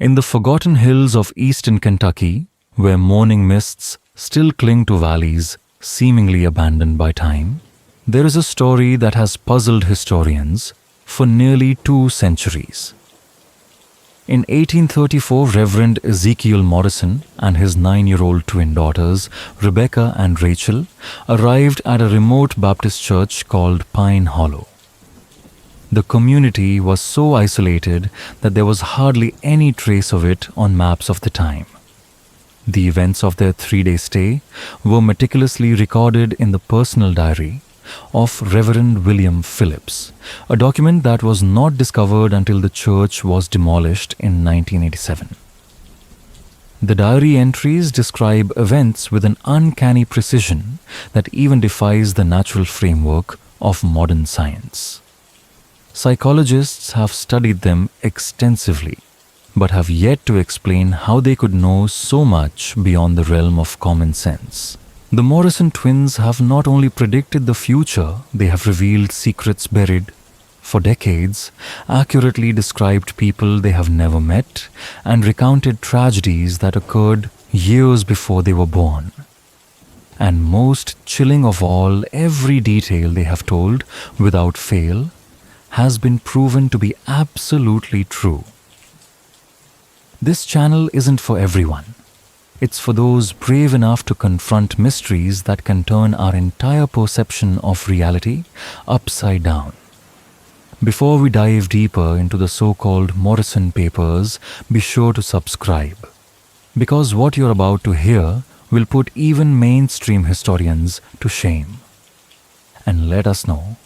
In the forgotten hills of eastern Kentucky, where morning mists still cling to valleys seemingly abandoned by time, there is a story that has puzzled historians for nearly 2 centuries. In 1834, Reverend Ezekiel Morrison and his 9-year-old twin daughters, Rebecca and Rachel, arrived at a remote Baptist church called Pine Hollow. The community was so isolated that there was hardly any trace of it on maps of the time. The events of their 3-day stay were meticulously recorded in the personal diary of Reverend William Phillips, a document that was not discovered until the church was demolished in 1987. The diary entries describe events with an uncanny precision that even defies the natural framework of modern science. Psychologists have studied them extensively, but have yet to explain how they could know so much beyond the realm of common sense. The Morrison twins have not only predicted the future, they have revealed secrets buried for decades, accurately described people they have never met, and recounted tragedies that occurred years before they were born. And most chilling of all, every detail they have told, without fail, has been proven to be absolutely true. This channel isn't for everyone. It's for those brave enough to confront mysteries that can turn our entire perception of reality upside down. Before we dive deeper into the so-called Morrison papers, be sure to subscribe, because what you're about to hear will put even mainstream historians to shame. And let us know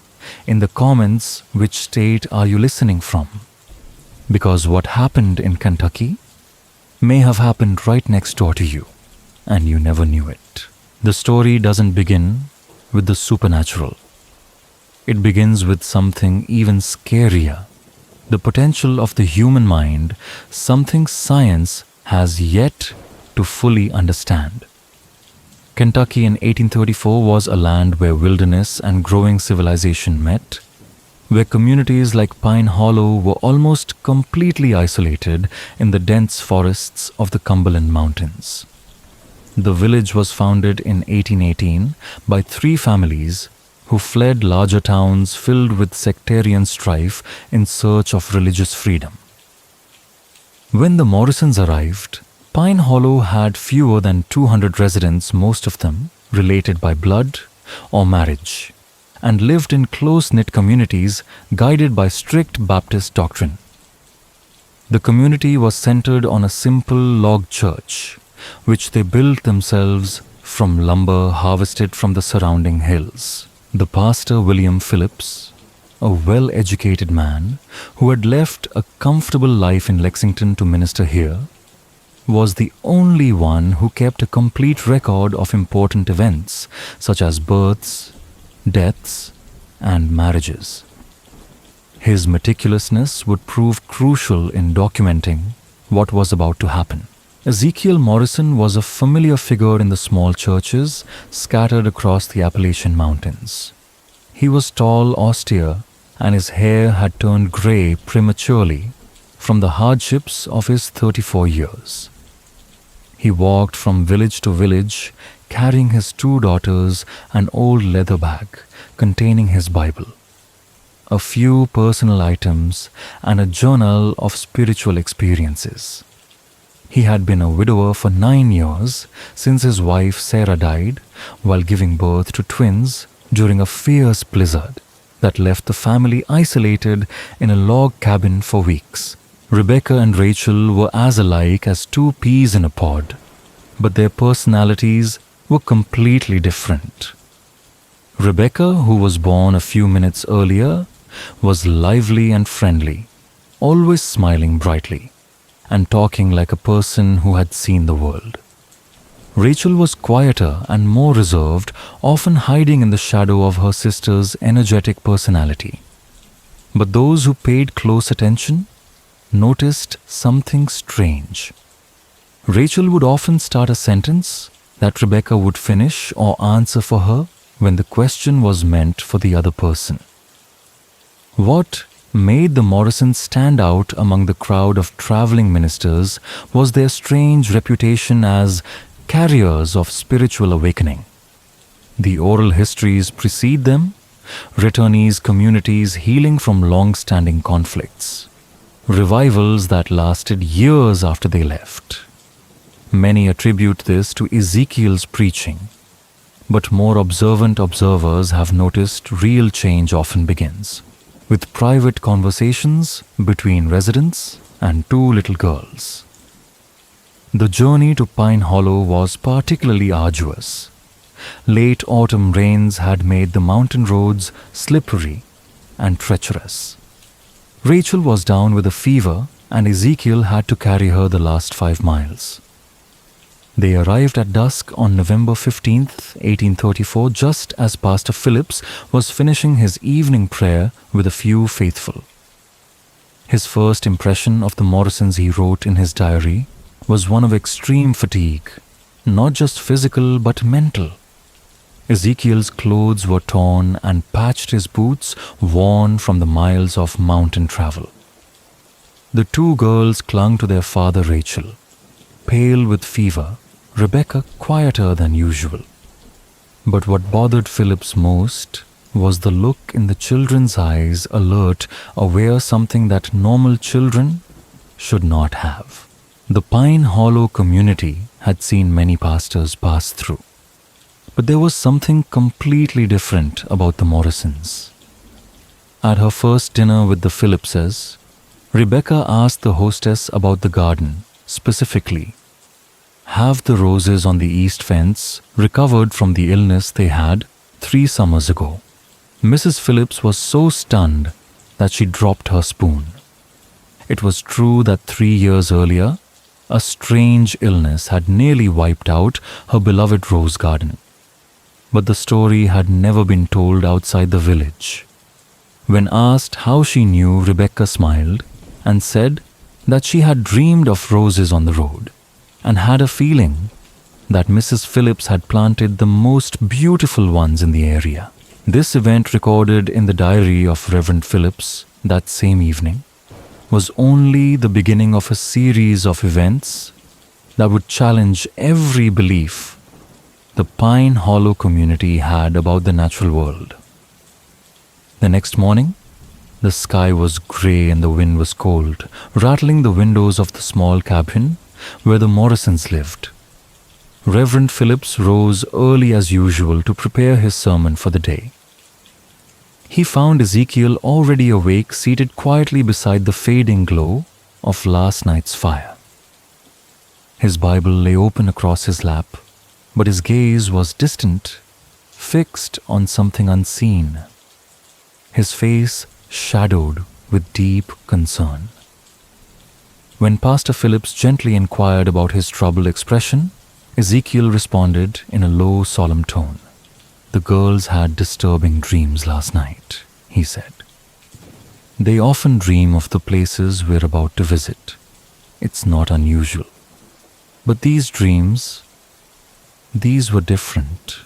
in the comments which state are you listening from, because what happened in Kentucky may have happened right next door to you, and you never knew it. The story doesn't begin with the supernatural. It begins with something even scarier, the potential of the human mind, something science has yet to fully understand. Kentucky in 1834 was a land where wilderness and growing civilization met, where communities like Pine Hollow were almost completely isolated in the dense forests of the Cumberland Mountains. The village was founded in 1818 by 3 families who fled larger towns filled with sectarian strife in search of religious freedom. When the Morrisons arrived, Pine Hollow had fewer than 200 residents, most of them related by blood or marriage, and lived in close-knit communities guided by strict Baptist doctrine. The community was centered on a simple log church, which they built themselves from lumber harvested from the surrounding hills. The pastor, William Phillips, a well-educated man who had left a comfortable life in Lexington to minister here, was the only one who kept a complete record of important events such as births, deaths, and marriages. His meticulousness would prove crucial in documenting what was about to happen. Ezekiel Morrison was a familiar figure in the small churches scattered across the Appalachian Mountains. He was tall, austere, and his hair had turned grey prematurely from the hardships of his 34 years. He walked from village to village, carrying his 2 daughters, an old leather bag containing his Bible, a few personal items, and a journal of spiritual experiences. He had been a widower for 9 years since his wife Sarah died while giving birth to twins during a fierce blizzard that left the family isolated in a log cabin for weeks. Rebecca and Rachel were as alike as 2 peas in a pod, but their personalities were completely different. Rebecca, who was born a few minutes earlier, was lively and friendly, always smiling brightly and talking like a person who had seen the world. Rachel was quieter and more reserved, often hiding in the shadow of her sister's energetic personality. But those who paid close attention noticed something strange. Rachel would often start a sentence that Rebecca would finish or answer for her when the question was meant for the other person. What made the Morrisons stand out among the crowd of traveling ministers was their strange reputation as carriers of spiritual awakening. The oral histories precede them, returnees' communities healing from long-standing conflicts, revivals that lasted years after they left. Many attribute this to Ezekiel's preaching, but more observant observers have noticed real change often begins with private conversations between residents and two little girls. The journey to Pine Hollow was particularly arduous. Late autumn rains had made the mountain roads slippery and treacherous. Rachel was down with a fever, and Ezekiel had to carry her the last 5 miles. They arrived at dusk on November 15th, 1834, just as Pastor Phillips was finishing his evening prayer with a few faithful. His first impression of the Morrisons, he wrote in his diary, was one of extreme fatigue, not just physical but mental. Ezekiel's clothes were torn and patched, his boots worn from the miles of mountain travel. The two girls clung to their father Rachel, pale with fever, Rebecca quieter than usual. But what bothered Phillips most was the look in the children's eyes, alert, aware, something that normal children should not have. The Pine Hollow community had seen many pastors pass through, but there was something completely different about the Morrisons. At her first dinner with the Phillipses, Rebecca asked the hostess about the garden, specifically, have the roses on the east fence recovered from the illness they had 3 summers ago? Mrs. Phillips was so stunned that she dropped her spoon. It was true that 3 years earlier, a strange illness had nearly wiped out her beloved rose garden. But the story had never been told outside the village. When asked how she knew, Rebecca smiled and said that she had dreamed of roses on the road and had a feeling that Mrs. Phillips had planted the most beautiful ones in the area. This event, recorded in the diary of Reverend Phillips that same evening, was only the beginning of a series of events that would challenge every belief the Pine Hollow community had about the natural world. The next morning, the sky was grey and the wind was cold, rattling the windows of the small cabin where the Morrisons lived. Reverend Phillips rose early as usual to prepare his sermon for the day. He found Ezekiel already awake, seated quietly beside the fading glow of last night's fire. His Bible lay open across his lap, but his gaze was distant, fixed on something unseen, his face shadowed with deep concern. When Pastor Phillips gently inquired about his troubled expression, Ezekiel responded in a low, solemn tone. The girls had disturbing dreams last night, he said. They often dream of the places we're about to visit. It's not unusual. But these dreams, these were different,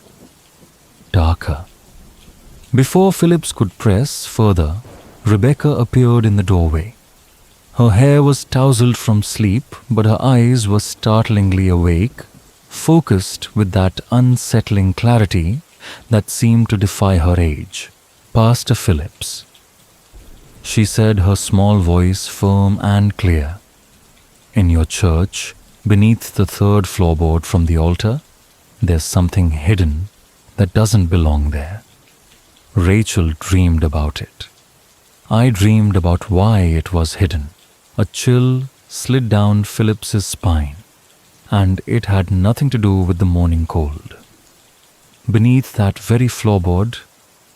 darker. Before Phillips could press further, Rebecca appeared in the doorway. Her hair was tousled from sleep, but her eyes were startlingly awake, focused with that unsettling clarity that seemed to defy her age. Pastor Phillips, she said, her small voice firm and clear. In your church, beneath the 3rd floorboard from the altar, there's something hidden that doesn't belong there. Rachel dreamed about it. I dreamed about why it was hidden. A chill slid down Phillips's spine, and it had nothing to do with the morning cold. Beneath that very floorboard,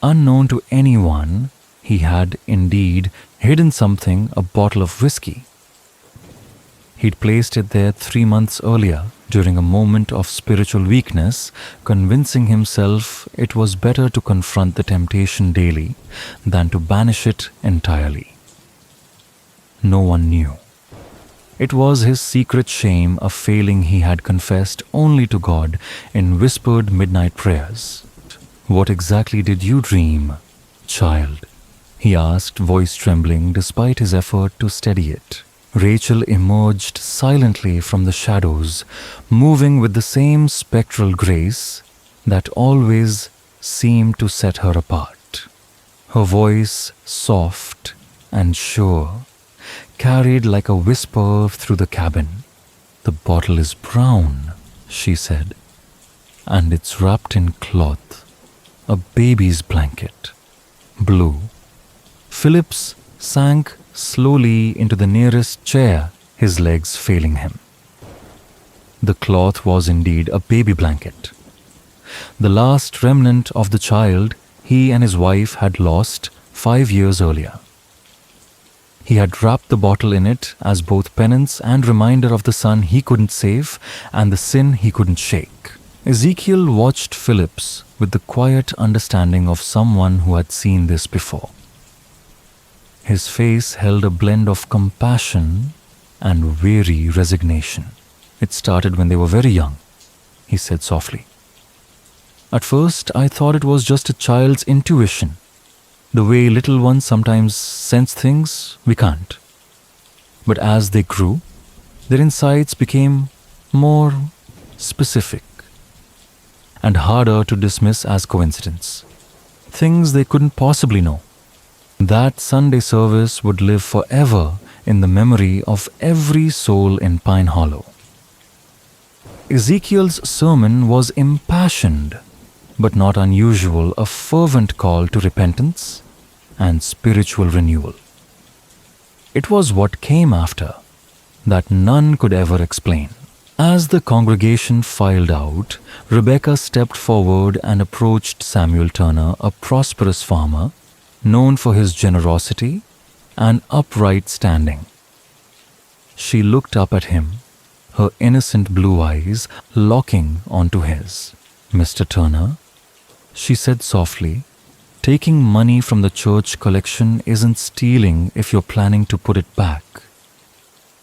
unknown to anyone, he had indeed hidden something, a bottle of whiskey. He'd placed it there 3 months earlier during a moment of spiritual weakness, convincing himself it was better to confront the temptation daily than to banish it entirely. No one knew. It was his secret shame, a failing he had confessed only to God in whispered midnight prayers. What exactly did you dream, child? he asked, voice trembling despite his effort to steady it. Rachel emerged silently from the shadows, moving with the same spectral grace that always seemed to set her apart. Her voice, soft and sure, carried like a whisper through the cabin. "The bottle is brown," she said, "and it's wrapped in cloth, a baby's blanket, blue." Phillips sank slowly into the nearest chair, his legs failing him. The cloth was indeed a baby blanket, the last remnant of the child he and his wife had lost 5 years earlier. He had wrapped the bottle in it as both penance and reminder of the son he couldn't save and the sin he couldn't shake. Ezekiel watched Phillips with the quiet understanding of someone who had seen this before. His face held a blend of compassion and weary resignation. "It started when they were very young," he said softly. "At first, I thought it was just a child's intuition. The way little ones sometimes sense things we can't. But as they grew, their insights became more specific and harder to dismiss as coincidence. Things they couldn't possibly know. That Sunday service would live forever in the memory of every soul in Pine Hollow." Ezekiel's sermon was impassioned, but not unusual, a fervent call to repentance and spiritual renewal. It was what came after that none could ever explain. As the congregation filed out, Rebecca stepped forward and approached Samuel Turner, a prosperous farmer, known for his generosity and upright standing. She looked up at him, her innocent blue eyes locking onto his. "Mr. Turner," she said softly, "taking money from the church collection isn't stealing if you're planning to put it back.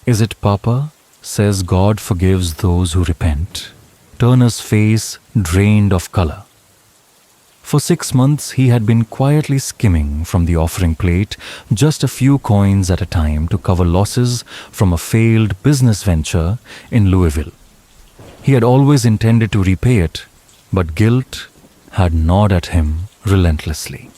Is it, Papa? Says God forgives those who repent." Turner's face drained of color. For 6 months, he had been quietly skimming from the offering plate, just a few coins at a time to cover losses from a failed business venture in Louisville. He had always intended to repay it, but guilt had gnawed at him relentlessly.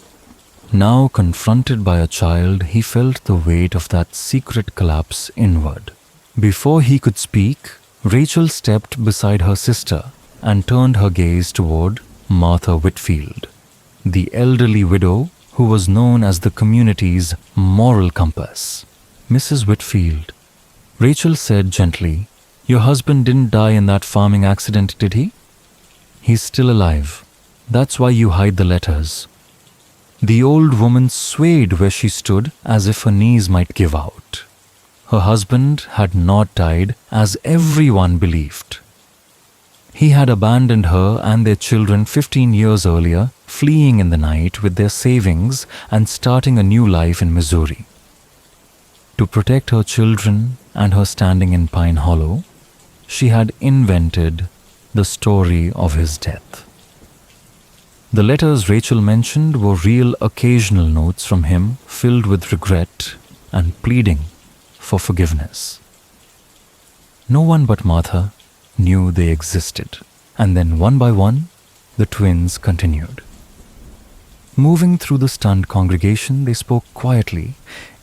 Now, confronted by a child, he felt the weight of that secret collapse inward. Before he could speak, Rachel stepped beside her sister and turned her gaze toward Martha Whitfield, the elderly widow who was known as the community's moral compass. "Mrs. Whitfield," Rachel said gently, "your husband didn't die in that farming accident, did he? He's still alive. That's why you hide the letters." The old woman swayed where she stood as if her knees might give out. Her husband had not died as everyone believed. He had abandoned her and their children 15 years earlier, fleeing in the night with their savings and starting a new life in Missouri. To protect her children and her standing in Pine Hollow, she had invented the story of his death. The letters Rachel mentioned were real occasional notes from him filled with regret and pleading for forgiveness. No one but Martha knew they existed, and then one by one, the twins continued. Moving through the stunned congregation, they spoke quietly,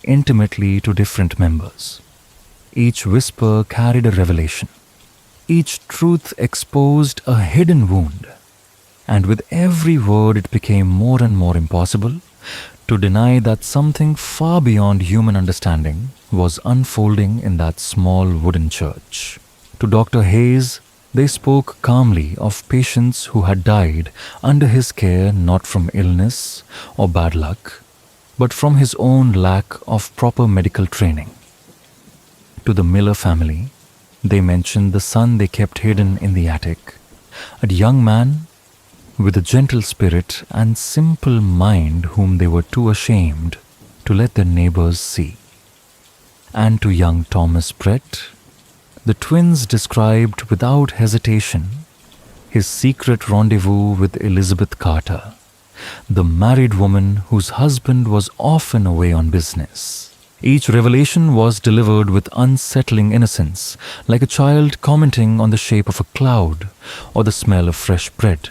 intimately to different members. Each whisper carried a revelation. Each truth exposed a hidden wound. And with every word it became more and more impossible to deny that something far beyond human understanding was unfolding in that small wooden church. To Dr. Hayes, they spoke calmly of patients who had died under his care not from illness or bad luck, but from his own lack of proper medical training. To the Miller family, they mentioned the son they kept hidden in the attic, a young man with a gentle spirit and simple mind whom they were too ashamed to let their neighbors see. And to young Thomas Brett, the twins described without hesitation his secret rendezvous with Elizabeth Carter, the married woman whose husband was often away on business. Each revelation was delivered with unsettling innocence, like a child commenting on the shape of a cloud or the smell of fresh bread.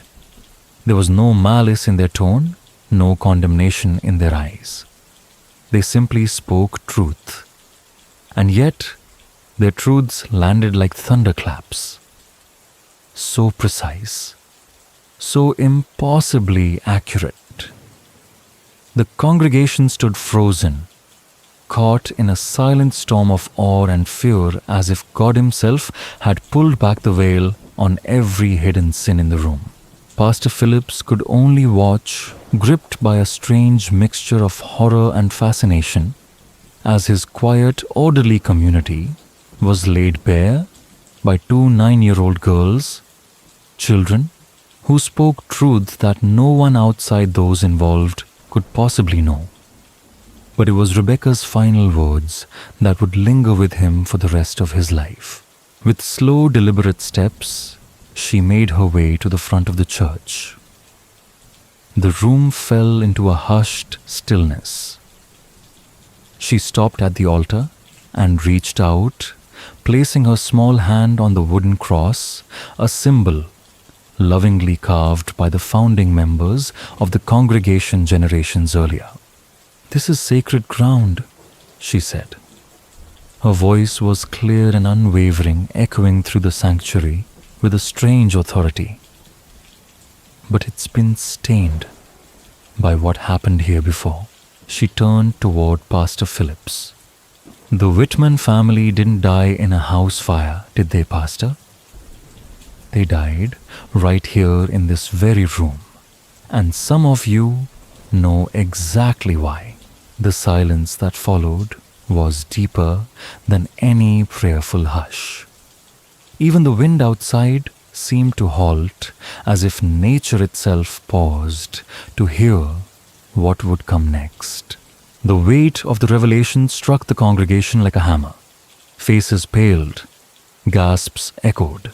There was no malice in their tone, no condemnation in their eyes. They simply spoke truth. And yet, their truths landed like thunderclaps. So precise, so impossibly accurate. The congregation stood frozen, caught in a silent storm of awe and fear, as if God Himself had pulled back the veil on every hidden sin in the room. Pastor Phillips could only watch, gripped by a strange mixture of horror and fascination, as his quiet, orderly community was laid bare by two 9-year-old girls, children, who spoke truths that no one outside those involved could possibly know. But it was Rebecca's final words that would linger with him for the rest of his life. With slow, deliberate steps, she made her way to the front of the church. The room fell into a hushed stillness. She stopped at the altar and reached out, placing her small hand on the wooden cross, a symbol lovingly carved by the founding members of the congregation generations earlier. "This is sacred ground," she said. Her voice was clear and unwavering, echoing through the sanctuary with a strange authority. "But it's been stained by what happened here before." She turned toward Pastor Phillips. "The Whitman family didn't die in a house fire, did they, Pastor? They died right here in this very room. And some of you know exactly why." The silence that followed was deeper than any prayerful hush. Even the wind outside seemed to halt, as if nature itself paused to hear what would come next. The weight of the revelation struck the congregation like a hammer. Faces paled, gasps echoed.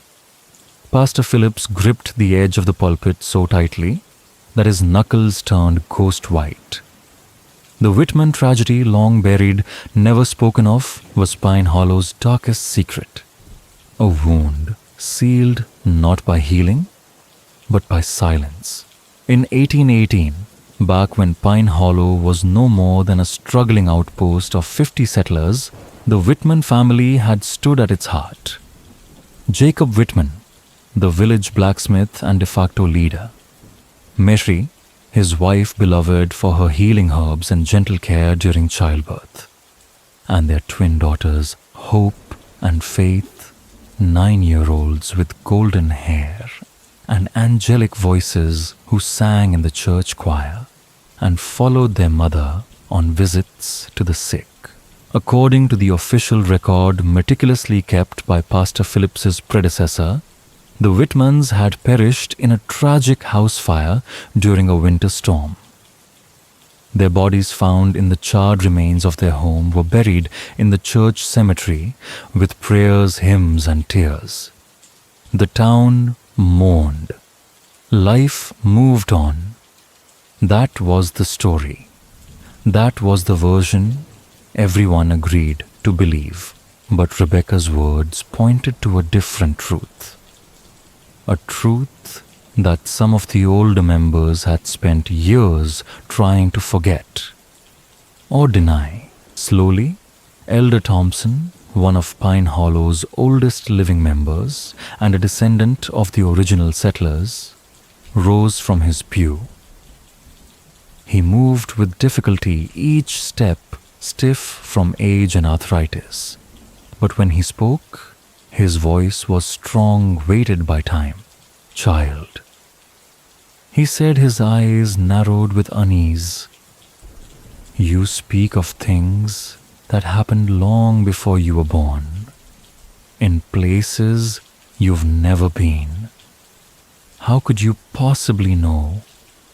Pastor Phillips gripped the edge of the pulpit so tightly that his knuckles turned ghost white. The Whitman tragedy, long buried, never spoken of, was Pine Hollow's darkest secret. A wound sealed not by healing, but by silence. In 1818, back when Pine Hollow was no more than a struggling outpost of 50 settlers, the Whitman family had stood at its heart. Jacob Whitman, the village blacksmith and de facto leader. Mary, his wife beloved for her healing herbs and gentle care during childbirth. And their twin daughters, Hope and Faith, 9-year-olds with golden hair and angelic voices who sang in the church choir and followed their mother on visits to the sick. According to the official record meticulously kept by Pastor Phillips's predecessor, the Whitmans had perished in a tragic house fire during a winter storm. Their bodies, found in the charred remains of their home, were buried in the church cemetery with prayers, hymns, and tears. The town mourned. Life moved on. That was the story. That was the version everyone agreed to believe. But Rebecca's words pointed to a different truth. A truth that some of the older members had spent years trying to forget or deny. Slowly, Elder Thompson, one of Pine Hollow's oldest living members and a descendant of the original settlers, rose from his pew. He moved with difficulty, each step stiff from age and arthritis. But when he spoke, his voice was strong, weighted by time. "Child," he said, his eyes narrowed with unease. "You speak of things that happened long before you were born, in places you've never been. How could you possibly know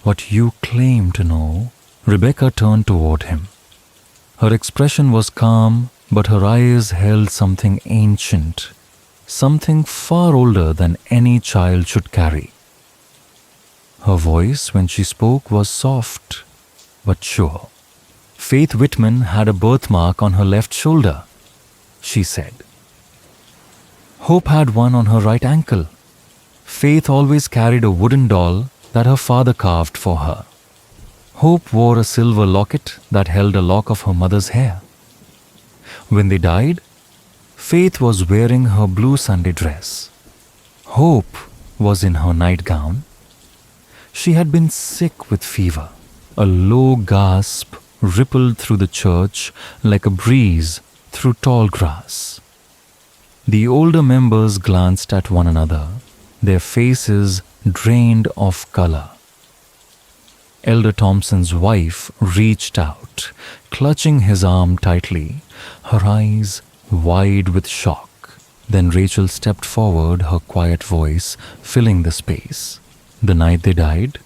what you claim to know?" Rebecca turned toward him. Her expression was calm, but her eyes held something ancient, something far older than any child should carry. Her voice, when she spoke, was soft but sure. Faith Whitman had a birthmark on her left shoulder, she said. Hope had one on her right ankle. Faith always carried a wooden doll that her father carved for her. Hope wore a silver locket that held a lock of her mother's hair. When they died, Faith was wearing her blue Sunday dress. Hope was in her nightgown. She had been sick with fever. A low gasp rippled through the church like a breeze through tall grass. The older members glanced at one another, their faces drained of color. Elder Thompson's wife reached out, clutching his arm tightly, her eyes wide with shock. Then Rachel stepped forward, her quiet voice filling the space. The night they died,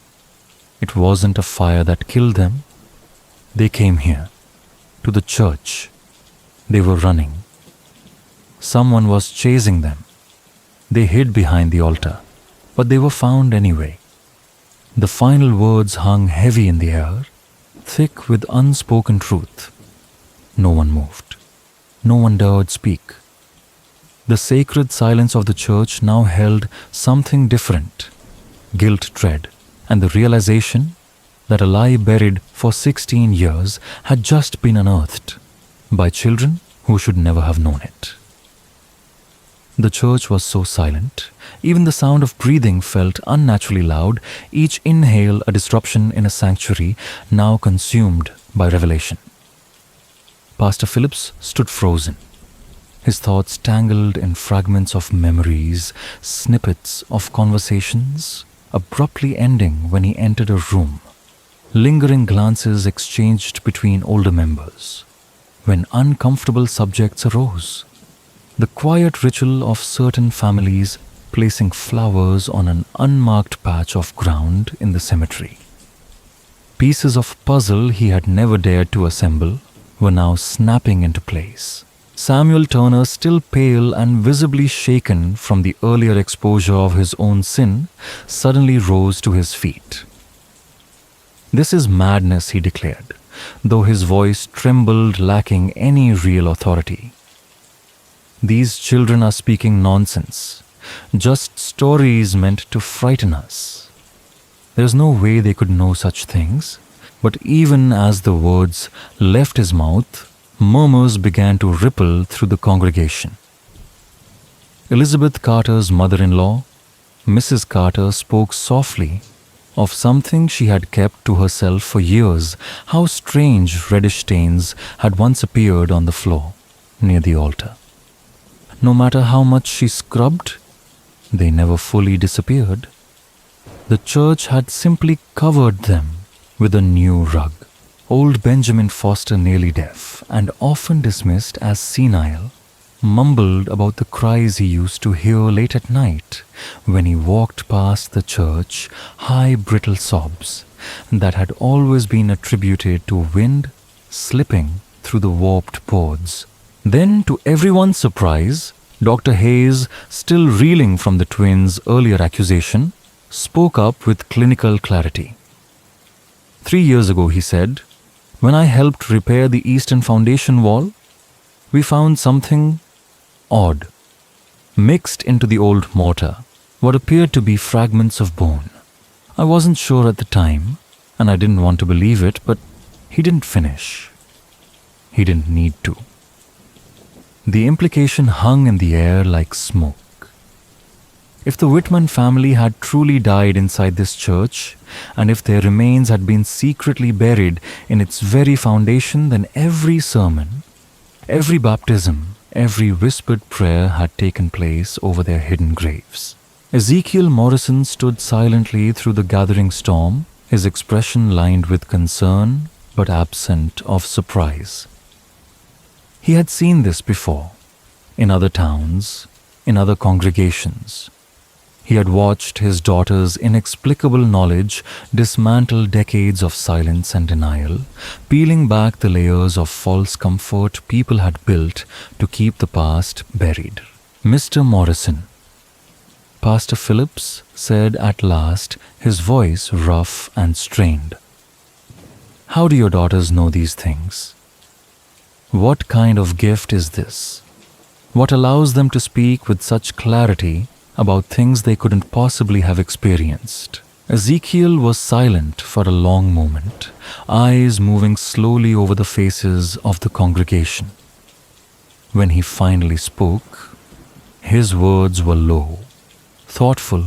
it wasn't a fire that killed them. They came here, to the church. They were running. Someone was chasing them. They hid behind the altar, but they were found anyway. The final words hung heavy in the air, thick with unspoken truth. No one moved. No one dared speak. The sacred silence of the church now held something different: guilt, dread, and the realization that a lie buried for 16 years had just been unearthed by children who should never have known it. The church was so silent, even the sound of breathing felt unnaturally loud, each inhale a disruption in a sanctuary now consumed by revelation. Pastor Phillips stood frozen, his thoughts tangled in fragments of memories, snippets of conversations, abruptly ending when he entered a room, lingering glances exchanged between older members, when uncomfortable subjects arose. The quiet ritual of certain families placing flowers on an unmarked patch of ground in the cemetery. Pieces of puzzle he had never dared to assemble were now snapping into place. Samuel Turner, still pale and visibly shaken from the earlier exposure of his own sin, suddenly rose to his feet. "This is madness," he declared, though his voice trembled, lacking any real authority. "These children are speaking nonsense, just stories meant to frighten us. There's no way they could know such things." But even as the words left his mouth, murmurs began to ripple through the congregation. Elizabeth Carter's mother-in-law, Mrs. Carter, spoke softly of something she had kept to herself for years, how strange reddish stains had once appeared on the floor near the altar. No matter how much she scrubbed, they never fully disappeared. The church had simply covered them with a new rug. Old Benjamin Foster, nearly deaf and often dismissed as senile, mumbled about the cries he used to hear late at night when he walked past the church, high brittle sobs that had always been attributed to wind slipping through the warped boards. Then, to everyone's surprise, Dr. Hayes, still reeling from the twins' earlier accusation, spoke up with clinical clarity. 3 years ago, he said, when I helped repair the eastern foundation wall, we found something odd, mixed into the old mortar, what appeared to be fragments of bone. I wasn't sure at the time, and I didn't want to believe it, but he didn't finish. He didn't need to. The implication hung in the air like smoke. If the Whitman family had truly died inside this church, and if their remains had been secretly buried in its very foundation, then every sermon, every baptism, every whispered prayer had taken place over their hidden graves. Ezekiel Morrison stood silently through the gathering storm, his expression lined with concern but absent of surprise. He had seen this before, in other towns, in other congregations. He had watched his daughter's inexplicable knowledge dismantle decades of silence and denial, peeling back the layers of false comfort people had built to keep the past buried. "Mr. Morrison," Pastor Phillips said at last, his voice rough and strained. "How do your daughters know these things? What kind of gift is this? What allows them to speak with such clarity about things they couldn't possibly have experienced?" Ezekiel was silent for a long moment, eyes moving slowly over the faces of the congregation. When he finally spoke, his words were low, thoughtful,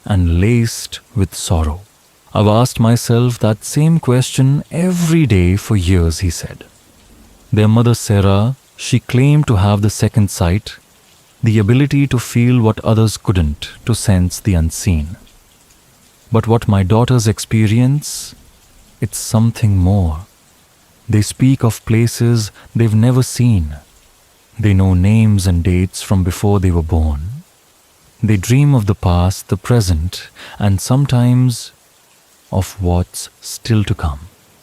and laced with sorrow. "I've asked myself that same question every day for years," he said. Their mother Sarah, she claimed to have the second sight, the ability to feel what others couldn't, to sense the unseen. But what my daughters experience, it's something more. They speak of places they've never seen. They know names and dates from before they were born. They dream of the past, the present, and sometimes of what's still to come.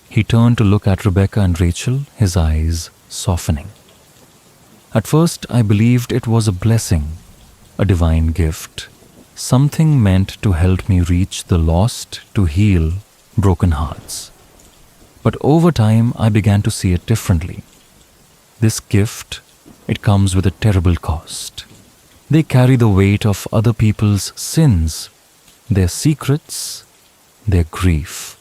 He turned to look at Rebecca and Rachel, his eyes softening. At first, I believed it was a blessing, a divine gift, something meant to help me reach the lost, to heal broken hearts. But over time, I began to see it differently. This gift, it comes with a terrible cost. They carry the weight of other people's sins, their secrets, their grief.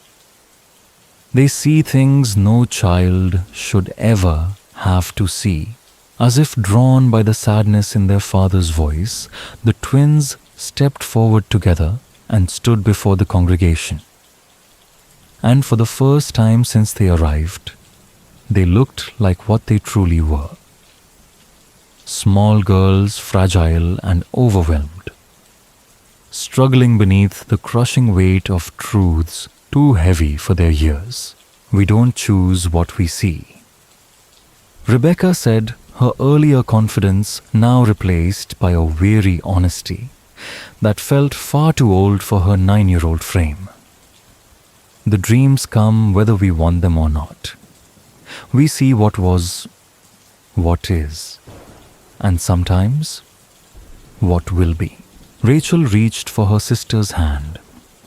They see things no child should ever have to see. As if drawn by the sadness in their father's voice, the twins stepped forward together and stood before the congregation. And for the first time since they arrived, they looked like what they truly were. Small girls, fragile and overwhelmed, struggling beneath the crushing weight of truths too heavy for their years. We don't choose what we see. Rebecca said her earlier confidence now replaced by a weary honesty that felt far too old for her 9-year-old frame. The dreams come whether we want them or not. We see what was, what is, and sometimes what will be. Rachel reached for her sister's hand,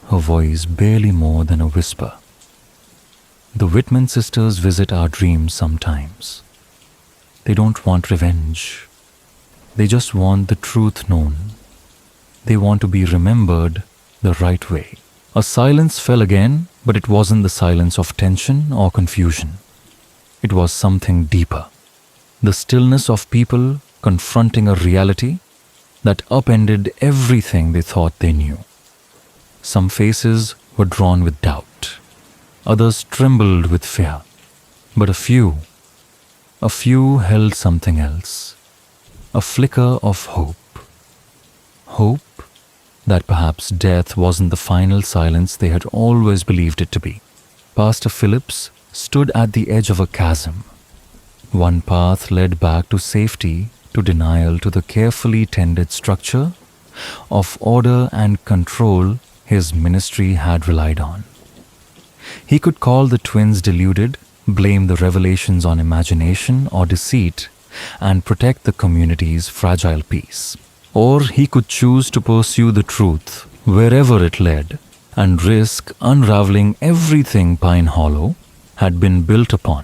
her voice barely more than a whisper. The Whitman sisters visit our dreams sometimes. They don't want revenge. They just want the truth known. They want to be remembered the right way. A silence fell again, but it wasn't the silence of tension or confusion. It was something deeper. The stillness of people confronting a reality that upended everything they thought they knew. Some faces were drawn with doubt. Others trembled with fear. But a few held something else. A flicker of hope. Hope that perhaps death wasn't the final silence they had always believed it to be. Pastor Phillips stood at the edge of a chasm. One path led back to safety, to denial, to the carefully tended structure of order and control his ministry had relied on. He could call the twins deluded, blame the revelations on imagination or deceit, and protect the community's fragile peace. Or he could choose to pursue the truth wherever it led and risk unraveling everything Pine Hollow had been built upon.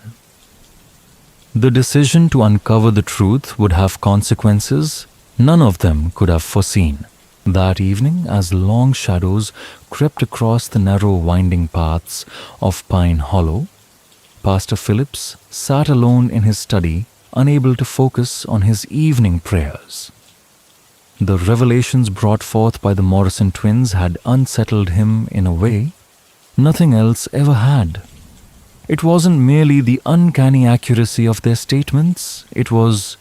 The decision to uncover the truth would have consequences none of them could have foreseen. That evening, as long shadows crept across the narrow winding paths of Pine Hollow, Pastor Phillips sat alone in his study, unable to focus on his evening prayers. The revelations brought forth by the Morrison twins had unsettled him in a way nothing else ever had. It wasn't merely the uncanny accuracy of their statements, it was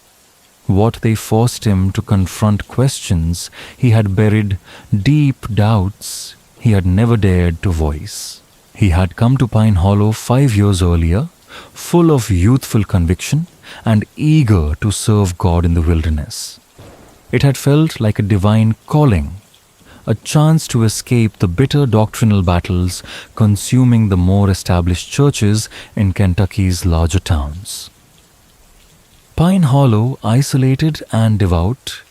what they forced him to confront questions he had buried, deep doubts he had never dared to voice. He had come to Pine Hollow 5 years earlier, full of youthful conviction and eager to serve God in the wilderness. It had felt like a divine calling, a chance to escape the bitter doctrinal battles consuming the more established churches in Kentucky's larger towns. Pine Hollow, isolated and devout,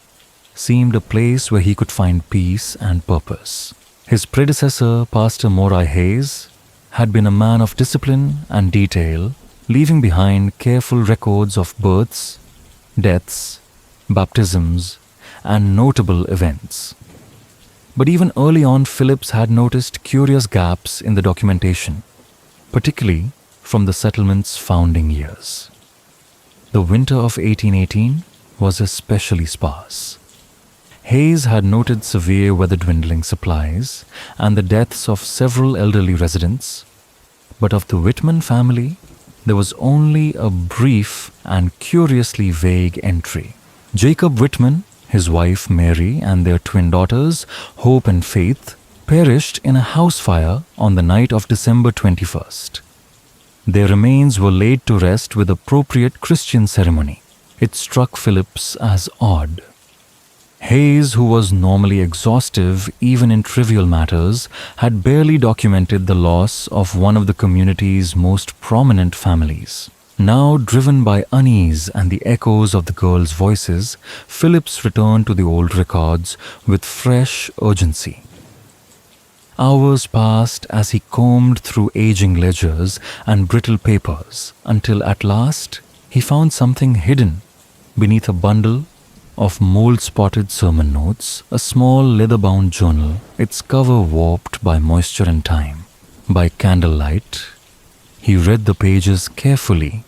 seemed a place where he could find peace and purpose. His predecessor, Pastor Moray Hayes, had been a man of discipline and detail, leaving behind careful records of births, deaths, baptisms, and notable events. But even early on, Phillips had noticed curious gaps in the documentation, particularly from the settlement's founding years. The winter of 1818 was especially sparse. Hayes had noted severe weather-dwindling supplies and the deaths of several elderly residents, but of the Whitman family, there was only a brief and curiously vague entry. Jacob Whitman, his wife Mary, and their twin daughters, Hope and Faith, perished in a house fire on the night of December 21st. Their remains were laid to rest with appropriate Christian ceremony. It struck Phillips as odd. Hayes, who was normally exhaustive even in trivial matters, had barely documented the loss of one of the community's most prominent families. Now, driven by unease and the echoes of the girls' voices, Phillips returned to the old records with fresh urgency. Hours passed as he combed through aging ledgers and brittle papers, until at last he found something hidden beneath a bundle of mold-spotted sermon notes, a small leather-bound journal, its cover warped by moisture and time. By candlelight, he read the pages carefully,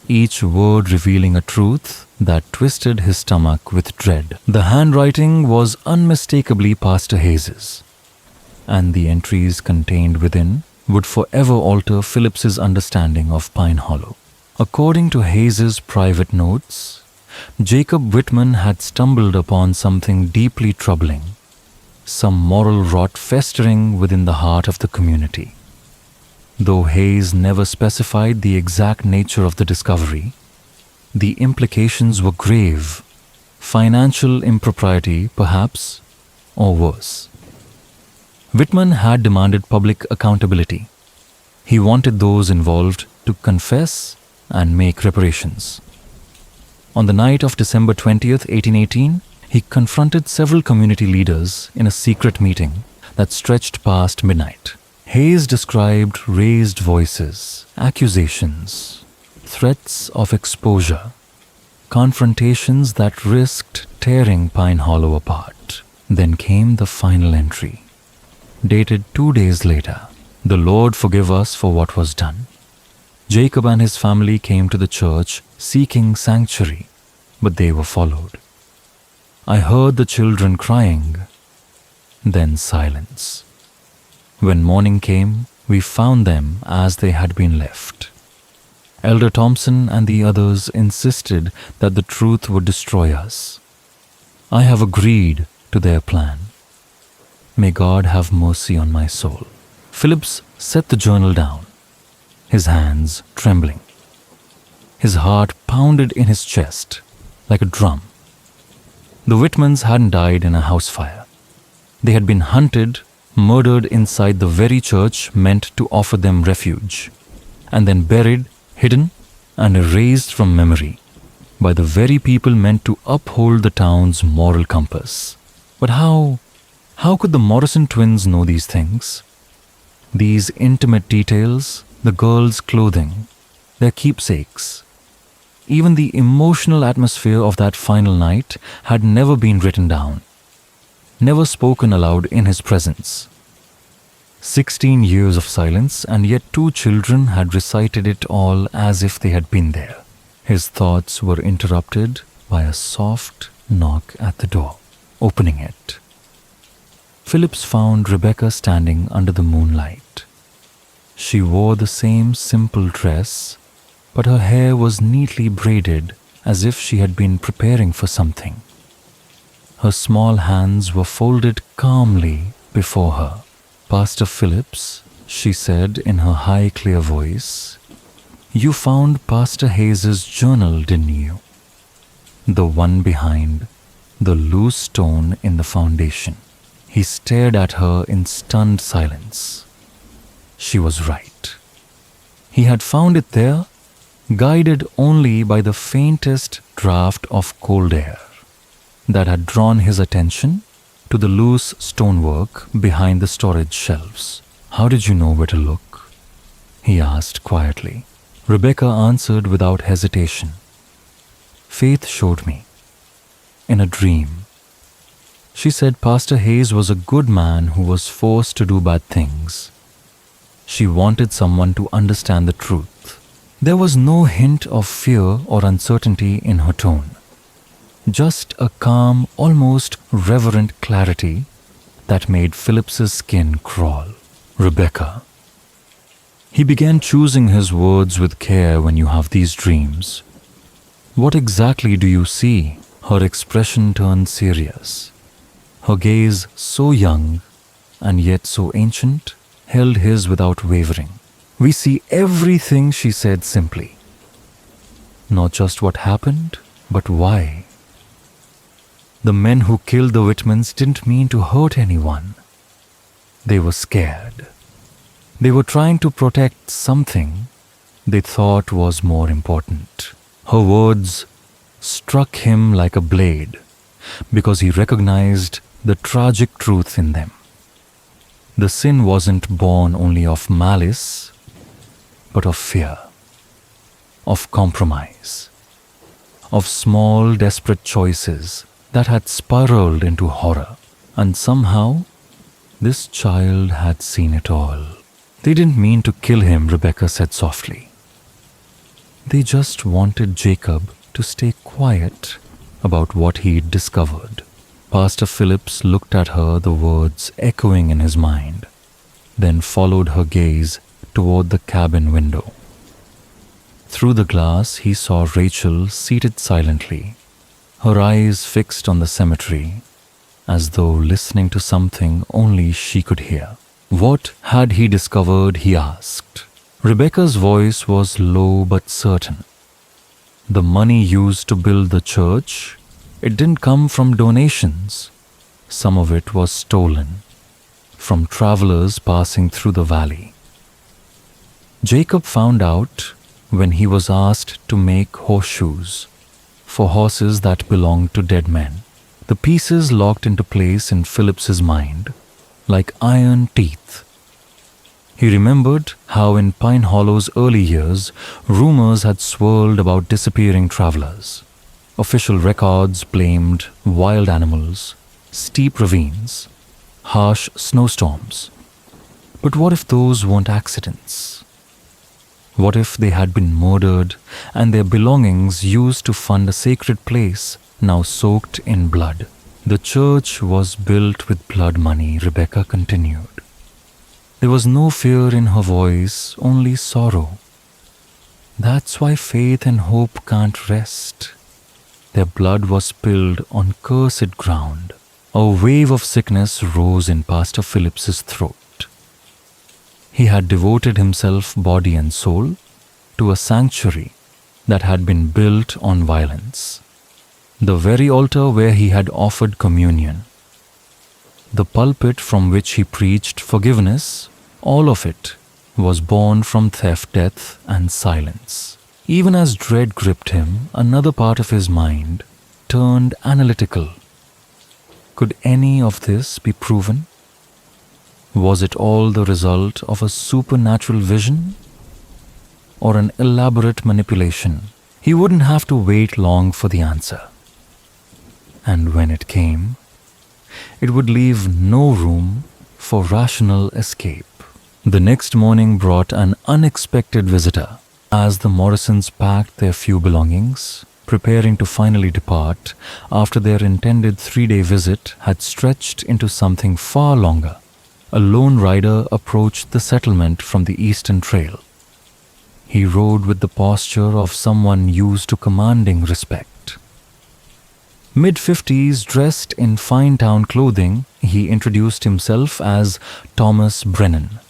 each word revealing a truth that twisted his stomach with dread. The handwriting was unmistakably Pastor Hayes's, and the entries contained within would forever alter Phillips's understanding of Pine Hollow. According to Hayes's private notes, Jacob Whitman had stumbled upon something deeply troubling, some moral rot festering within the heart of the community. Though Hayes never specified the exact nature of the discovery, the implications were grave, financial impropriety perhaps, or worse. Whitman had demanded public accountability. He wanted those involved to confess and make reparations. On the night of December 20th, 1818, he confronted several community leaders in a secret meeting that stretched past midnight. Hayes described raised voices, accusations, threats of exposure, confrontations that risked tearing Pine Hollow apart. Then came the final entry, dated 2 days later. The Lord forgive us for what was done. Jacob and his family came to the church seeking sanctuary, but they were followed. I heard the children crying, then silence. When morning came, we found them as they had been left. Elder Thompson and the others insisted that the truth would destroy us. I have agreed to their plan. May God have mercy on my soul. Phillips set the journal down, his hands trembling. His heart pounded in his chest like a drum. The Whitmans hadn't died in a house fire. They had been hunted, murdered inside the very church meant to offer them refuge, and then buried, hidden, and erased from memory by the very people meant to uphold the town's moral compass. But how could the Morrison twins know these things? These intimate details, the girls' clothing, their keepsakes. Even the emotional atmosphere of that final night had never been written down, never spoken aloud in his presence. 16 years of silence, and yet 2 children had recited it all as if they had been there. His thoughts were interrupted by a soft knock at the door. Opening it, Phillips found Rebecca standing under the moonlight. She wore the same simple dress, but her hair was neatly braided as if she had been preparing for something. Her small hands were folded calmly before her. Pastor Phillips, she said in her high, clear voice, you found Pastor Hayes's journal, didn't you? The one behind the loose stone in the foundation. He stared at her in stunned silence. She was right. He had found it there, guided only by the faintest draft of cold air. that had drawn his attention to the loose stonework behind the storage shelves. "How did you know where to look?" he asked quietly. Rebecca answered without hesitation. "Faith showed me. In a dream." She said Pastor Hayes was a good man who was forced to do bad things. She wanted someone to understand the truth. There was no hint of fear or uncertainty in her tone. Just a calm, almost reverent clarity that made Phillips's skin crawl. "Rebecca." He began choosing his words with care. "When you have these dreams, what exactly do you see?" Her expression turned serious. Her gaze, so young and yet so ancient, held his without wavering. "We see everything," she said simply. "Not just what happened, but why. The men who killed the Whitmans didn't mean to hurt anyone. They were scared. They were trying to protect something they thought was more important." Her words struck him like a blade because he recognized the tragic truth in them. The sin wasn't born only of malice, but of fear, of compromise, of small, desperate choices that had spiraled into horror. And somehow, this child had seen it all. "They didn't mean to kill him," Rebecca said softly. "They just wanted Jacob to stay quiet about what he'd discovered." Pastor Phillips looked at her, the words echoing in his mind, then followed her gaze toward the cabin window. Through the glass, he saw Rachel seated silently, her eyes fixed on the cemetery, as though listening to something only she could hear. "What had he discovered?" he asked. Rebecca's voice was low but certain. "The money used to build the church, it didn't come from donations. Some of it was stolen from travelers passing through the valley. Jacob found out when he was asked to make horseshoes for horses that belonged to dead men. The pieces locked into place in Phillips's mind like iron teeth. He remembered how in Pine Hollow's early years, rumors had swirled about disappearing travelers. Official records blamed wild animals, steep ravines, harsh snowstorms. But what if those weren't accidents? What if they had been murdered and their belongings used to fund a sacred place now soaked in blood? "The church was built with blood money," Rebecca continued. There was no fear in her voice, only sorrow. "That's why faith and hope can't rest. Their blood was spilled on cursed ground." A wave of sickness rose in Pastor Phillips's throat. He had devoted himself, body and soul, to a sanctuary that had been built on violence. The very altar where he had offered communion. The pulpit from which he preached forgiveness, all of it was born from theft, death, and silence. Even as dread gripped him, another part of his mind turned analytical. Could any of this be proven? Was it all the result of a supernatural vision or an elaborate manipulation? He wouldn't have to wait long for the answer. And when it came, it would leave no room for rational escape. The next morning brought an unexpected visitor. As the Morrisons packed their few belongings, preparing to finally depart after their intended 3-day visit had stretched into something far longer, a lone rider approached the settlement from the eastern trail. He rode with the posture of someone used to commanding respect. Mid-50s, dressed in fine town clothing, he introduced himself as Thomas Brennan,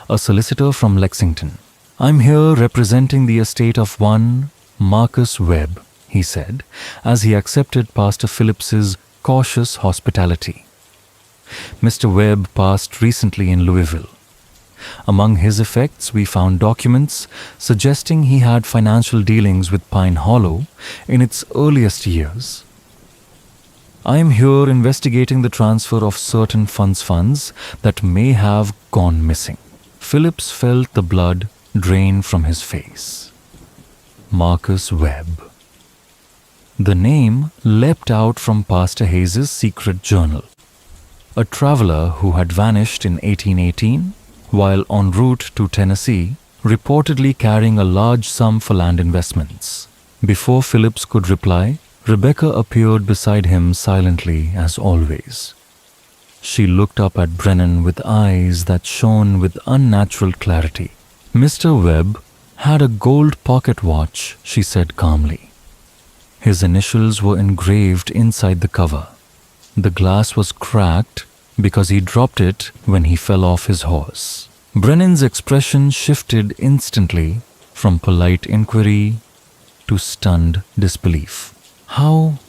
a solicitor from Lexington. "I'm here representing the estate of one Marcus Webb," he said, as he accepted Pastor Phillips's cautious hospitality. "Mr. Webb passed recently in Louisville. Among his effects, we found documents suggesting he had financial dealings with Pine Hollow in its earliest years. I am here investigating the transfer of certain funds that may have gone missing. Phillips felt the blood drain from his face. Marcus Webb. The name leapt out from Pastor Hayes' secret journal. A traveler who had vanished in 1818 while en route to Tennessee, reportedly carrying a large sum for land investments. Before Phillips could reply, Rebecca appeared beside him silently as always. She looked up at Brennan with eyes that shone with unnatural clarity. Mr. Webb had a gold pocket watch, she said calmly. His initials were engraved inside the cover. The glass was cracked because he dropped it when he fell off his horse. Brennan's expression shifted instantly from polite inquiry to stunned disbelief. How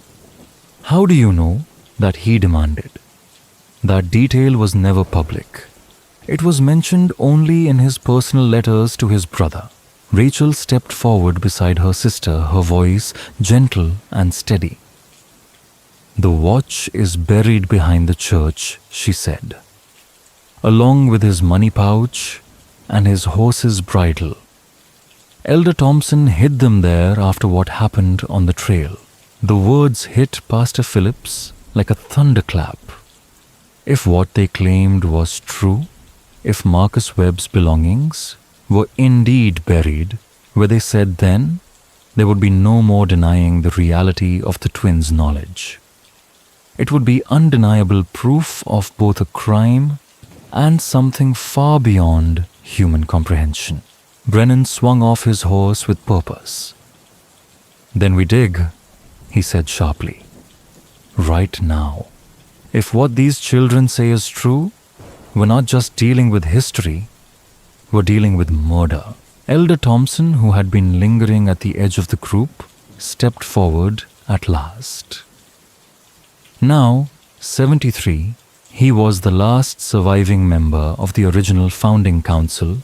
do you know that, he demanded. That detail was never public. It was mentioned only in his personal letters to his brother. Rachel stepped forward beside her sister, her voice gentle and steady. The watch is buried behind the church, she said, along with his money pouch and his horse's bridle. Elder Thompson hid them there after what happened on the trail. The words hit Pastor Phillips like a thunderclap. If what they claimed was true, if Marcus Webb's belongings were indeed buried where they said then, there would be no more denying the reality of the twins' knowledge. It would be undeniable proof of both a crime and something far beyond human comprehension. Brennan swung off his horse with purpose. Then we dig, he said sharply. Right now. If what these children say is true, we're not just dealing with history, we're dealing with murder. Elder Thompson, who had been lingering at the edge of the group, stepped forward at last. Now, 73, he was the last surviving member of the original founding council,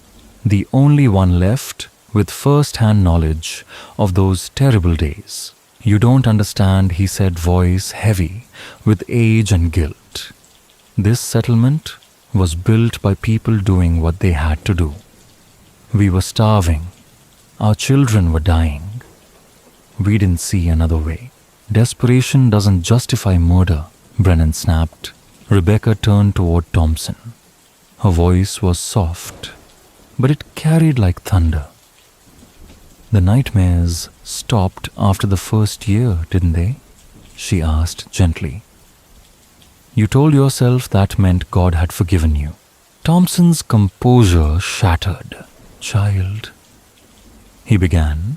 the only one left with first-hand knowledge of those terrible days. You don't understand, he said, voice heavy with age and guilt. This settlement was built by people doing what they had to do. We were starving. Our children were dying. We didn't see another way. Desperation doesn't justify murder, Brennan snapped. Rebecca turned toward Thompson. Her voice was soft, but it carried like thunder. The nightmares stopped after the first year, didn't they? She asked gently. You told yourself that meant God had forgiven you. Thompson's composure shattered. Child, he began,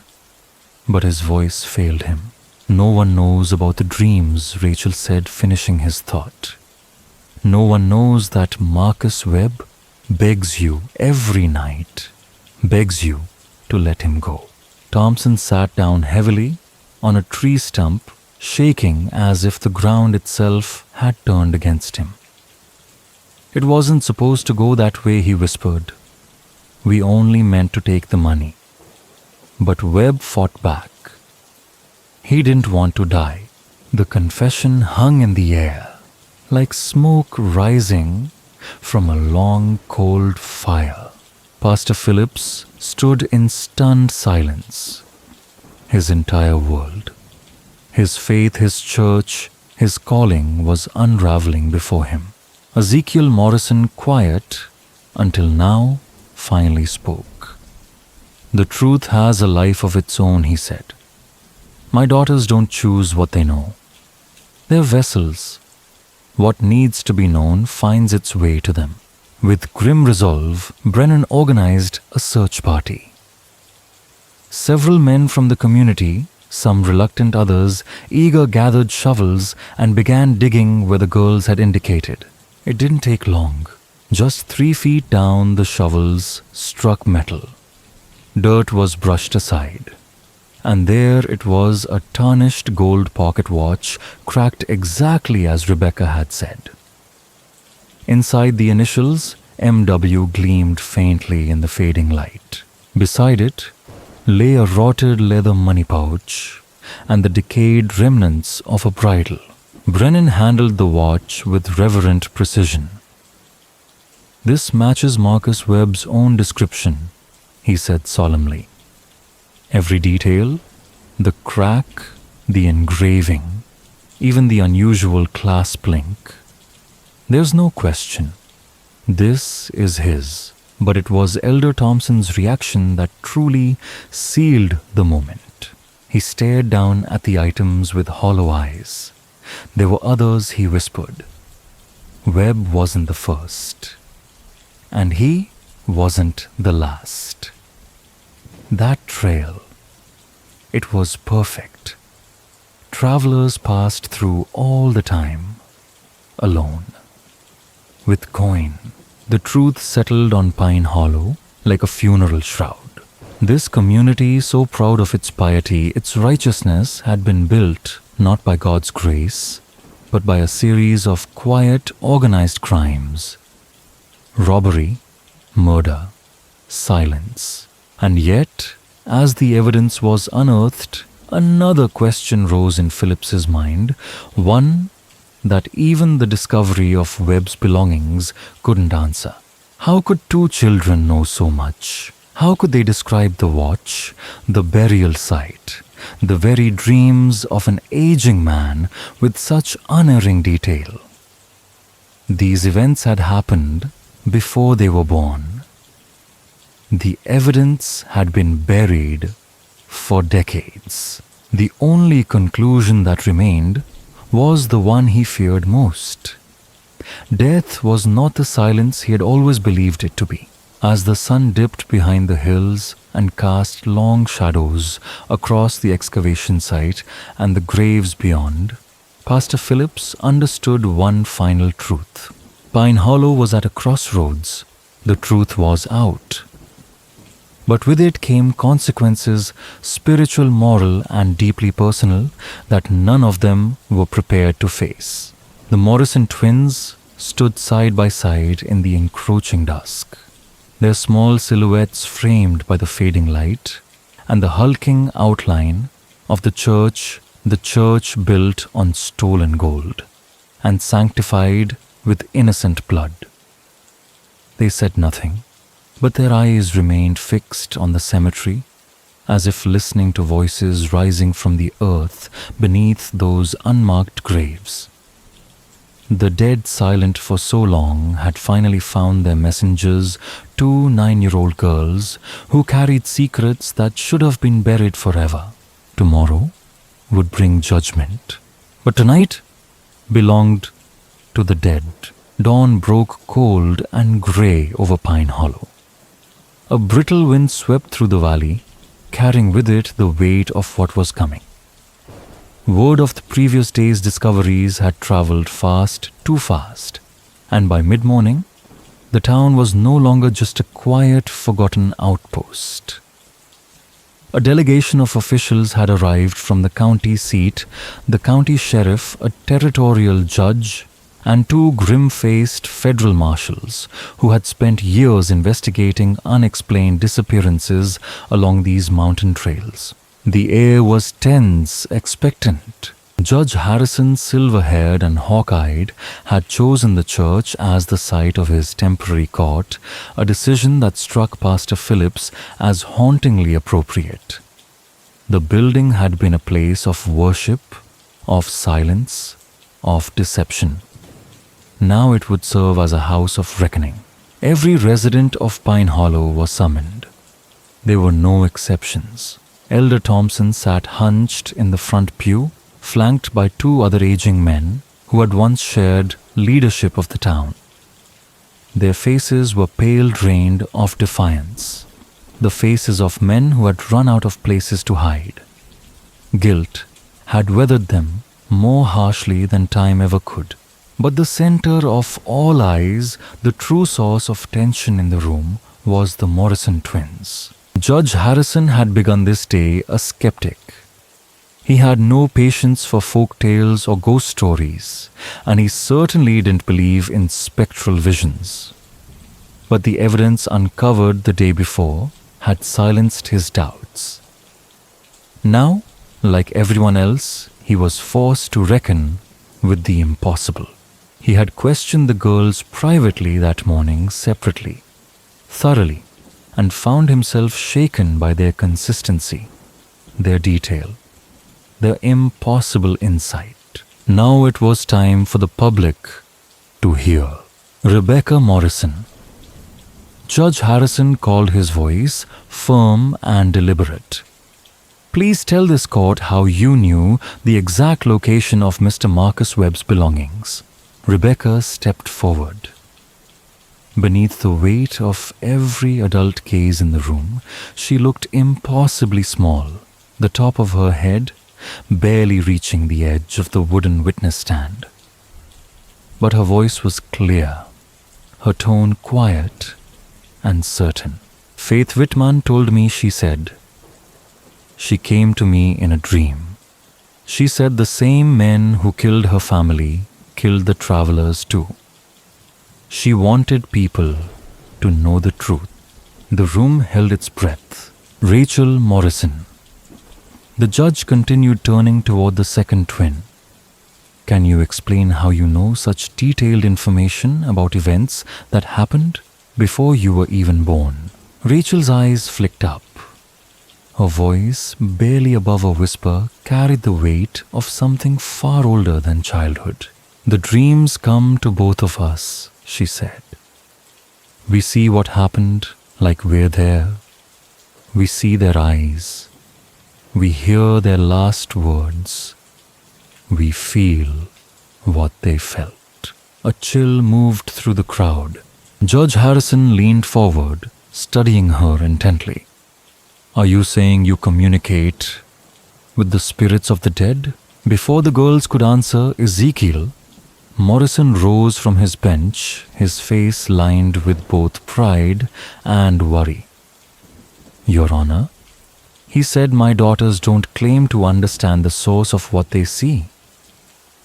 but his voice failed him. No one knows about the dreams, Rachel said, finishing his thought. No one knows that Marcus Webb begs you every night, begs you to let him go. Thompson sat down heavily on a tree stump, shaking as if the ground itself had turned against him. It wasn't supposed to go that way, he whispered. We only meant to take the money. But Webb fought back. He didn't want to die. The confession hung in the air, like smoke rising from a long, cold fire. Pastor Phillips stood in stunned silence. His entire world, his faith, his church, his calling was unraveling before him. Ezekiel Morrison, quiet until now, finally spoke. The truth has a life of its own, he said. My daughters don't choose what they know. They're vessels. What needs to be known finds its way to them. With grim resolve, Brennan organized a search party. Several men from the community, some reluctant, others eager, gathered shovels and began digging where the girls had indicated. It didn't take long. Just 3 feet down, the shovels struck metal. Dirt was brushed aside. And there it was, a tarnished gold pocket watch, cracked exactly as Rebecca had said. Inside, the initials M.W. gleamed faintly in the fading light. Beside it lay a rotted leather money pouch and the decayed remnants of a bridle. Brennan handled the watch with reverent precision. "This matches Marcus Webb's own description," he said solemnly. "Every detail, the crack, the engraving, even the unusual clasp link. There's no question. This is his." But it was Elder Thompson's reaction that truly sealed the moment. He stared down at the items with hollow eyes. There were others, he whispered. Webb wasn't the first. And he wasn't the last. That trail, it was perfect. Travelers passed through all the time, alone. With coin, the truth settled on Pine Hollow like a funeral shroud. This community, so proud of its piety, its righteousness, had been built not by God's grace, but by a series of quiet, organized crimes. Robbery, murder, silence. And yet, as the evidence was unearthed, another question rose in Phillips's mind, one that even the discovery of Webb's belongings couldn't answer. How could two children know so much? How could they describe the watch, the burial site, the very dreams of an aging man with such unerring detail? These events had happened before they were born. The evidence had been buried for decades. The only conclusion that remained was the one he feared most. Death was not the silence he had always believed it to be. As the sun dipped behind the hills and cast long shadows across the excavation site and the graves beyond, Pastor Phillips understood one final truth. Pine Hollow was at a crossroads. The truth was out. But with it came consequences, spiritual, moral, and deeply personal, that none of them were prepared to face. The Morrison twins stood side by side in the encroaching dusk, their small silhouettes framed by the fading light, and the hulking outline of the church built on stolen gold, and sanctified with innocent blood. They said nothing, but their eyes remained fixed on the cemetery, as if listening to voices rising from the earth beneath those unmarked graves. The dead, silent for so long, had finally found their messengers, 2 9-year-old girls who carried secrets that should have been buried forever. Tomorrow would bring judgment, but tonight belonged to the dead. Dawn broke cold and grey over Pine Hollow. A brittle wind swept through the valley, carrying with it the weight of what was coming. Word of the previous day's discoveries had traveled fast, too fast, and by mid-morning, the town was no longer just a quiet, forgotten outpost. A delegation of officials had arrived from the county seat, the county sheriff, a territorial judge, and 2 grim-faced federal marshals who had spent years investigating unexplained disappearances along these mountain trails. The air was tense, expectant. Judge Harrison, silver-haired and hawk-eyed, had chosen the church as the site of his temporary court, a decision that struck Pastor Phillips as hauntingly appropriate. The building had been a place of worship, of silence, of deception. Now it would serve as a house of reckoning. Every resident of Pine Hollow was summoned. There were no exceptions. Elder Thompson sat hunched in the front pew, flanked by 2 other aging men who had once shared leadership of the town. Their faces were pale drained of defiance, the faces of men who had run out of places to hide. Guilt had weathered them more harshly than time ever could. But the center of all eyes, the true source of tension in the room, was the Morrison twins. Judge Harrison had begun this day a skeptic. He had no patience for folk tales or ghost stories, and he certainly didn't believe in spectral visions. But the evidence uncovered the day before had silenced his doubts. Now, like everyone else, he was forced to reckon with the impossible. He had questioned the girls privately that morning, separately, thoroughly, and found himself shaken by their consistency, their detail, their impossible insight. Now it was time for the public to hear. Rebecca Morrison. Judge Harrison called his voice firm and deliberate. Please tell this court how you knew the exact location of Mr. Marcus Webb's belongings. Rebecca stepped forward. Beneath the weight of every adult gaze in the room, she looked impossibly small, the top of her head barely reaching the edge of the wooden witness stand. But her voice was clear, her tone quiet and certain. Faith Whitman told me, she said. She came to me in a dream. She said the same men who killed her family killed the travelers too. She wanted people to know the truth. The room held its breath. Rachel Morrison. The judge continued, turning toward the second twin. Can you explain how you know such detailed information about events that happened before you were even born? Rachel's eyes flicked up. Her voice, barely above a whisper, carried the weight of something far older than childhood. The dreams come to both of us, she said. We see what happened like we're there. We see their eyes. We hear their last words. We feel what they felt. A chill moved through the crowd. Judge Harrison leaned forward, studying her intently. Are you saying you communicate with the spirits of the dead? Before the girls could answer Ezekiel, Morrison rose from his bench, his face lined with both pride and worry. Your Honor, he said, my daughters don't claim to understand the source of what they see.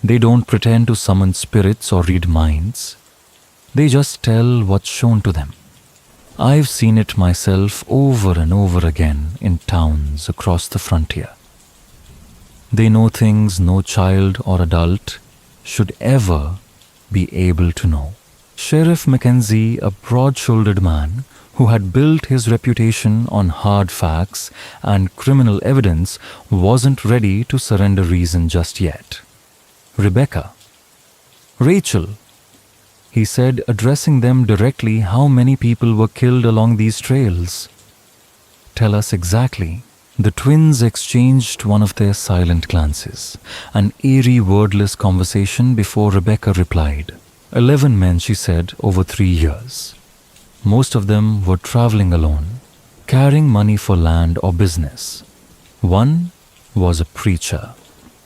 They don't pretend to summon spirits or read minds. They just tell what's shown to them. I've seen it myself over and over again in towns across the frontier. They know things no child or adult should ever be able to know. Sheriff Mackenzie, a broad-shouldered man who had built his reputation on hard facts and criminal evidence, wasn't ready to surrender reason just yet. Rebecca. Rachel, he said, addressing them directly, how many people were killed along these trails? Tell us exactly. The twins exchanged one of their silent glances, an eerie, wordless conversation before Rebecca replied. 11 men, she said, over 3 years. Most of them were traveling alone, carrying money for land or business. One was a preacher,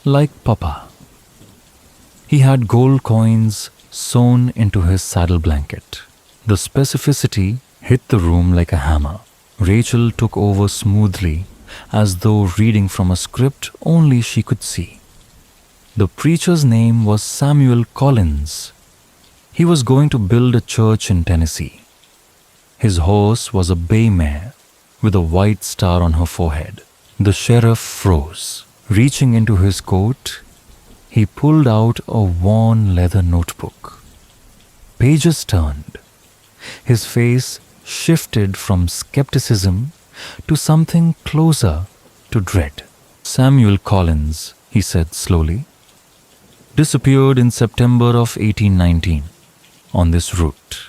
like Papa. He had gold coins sewn into his saddle blanket. The specificity hit the room like a hammer. Rachel took over smoothly, as though reading from a script only she could see. The preacher's name was Samuel Collins. He was going to build a church in Tennessee. His horse was a bay mare with a white star on her forehead. The sheriff froze. Reaching into his coat, he pulled out a worn leather notebook. Pages turned. His face shifted from skepticism to something closer to dread. Samuel Collins, he said slowly, disappeared in September of 1819 on this route.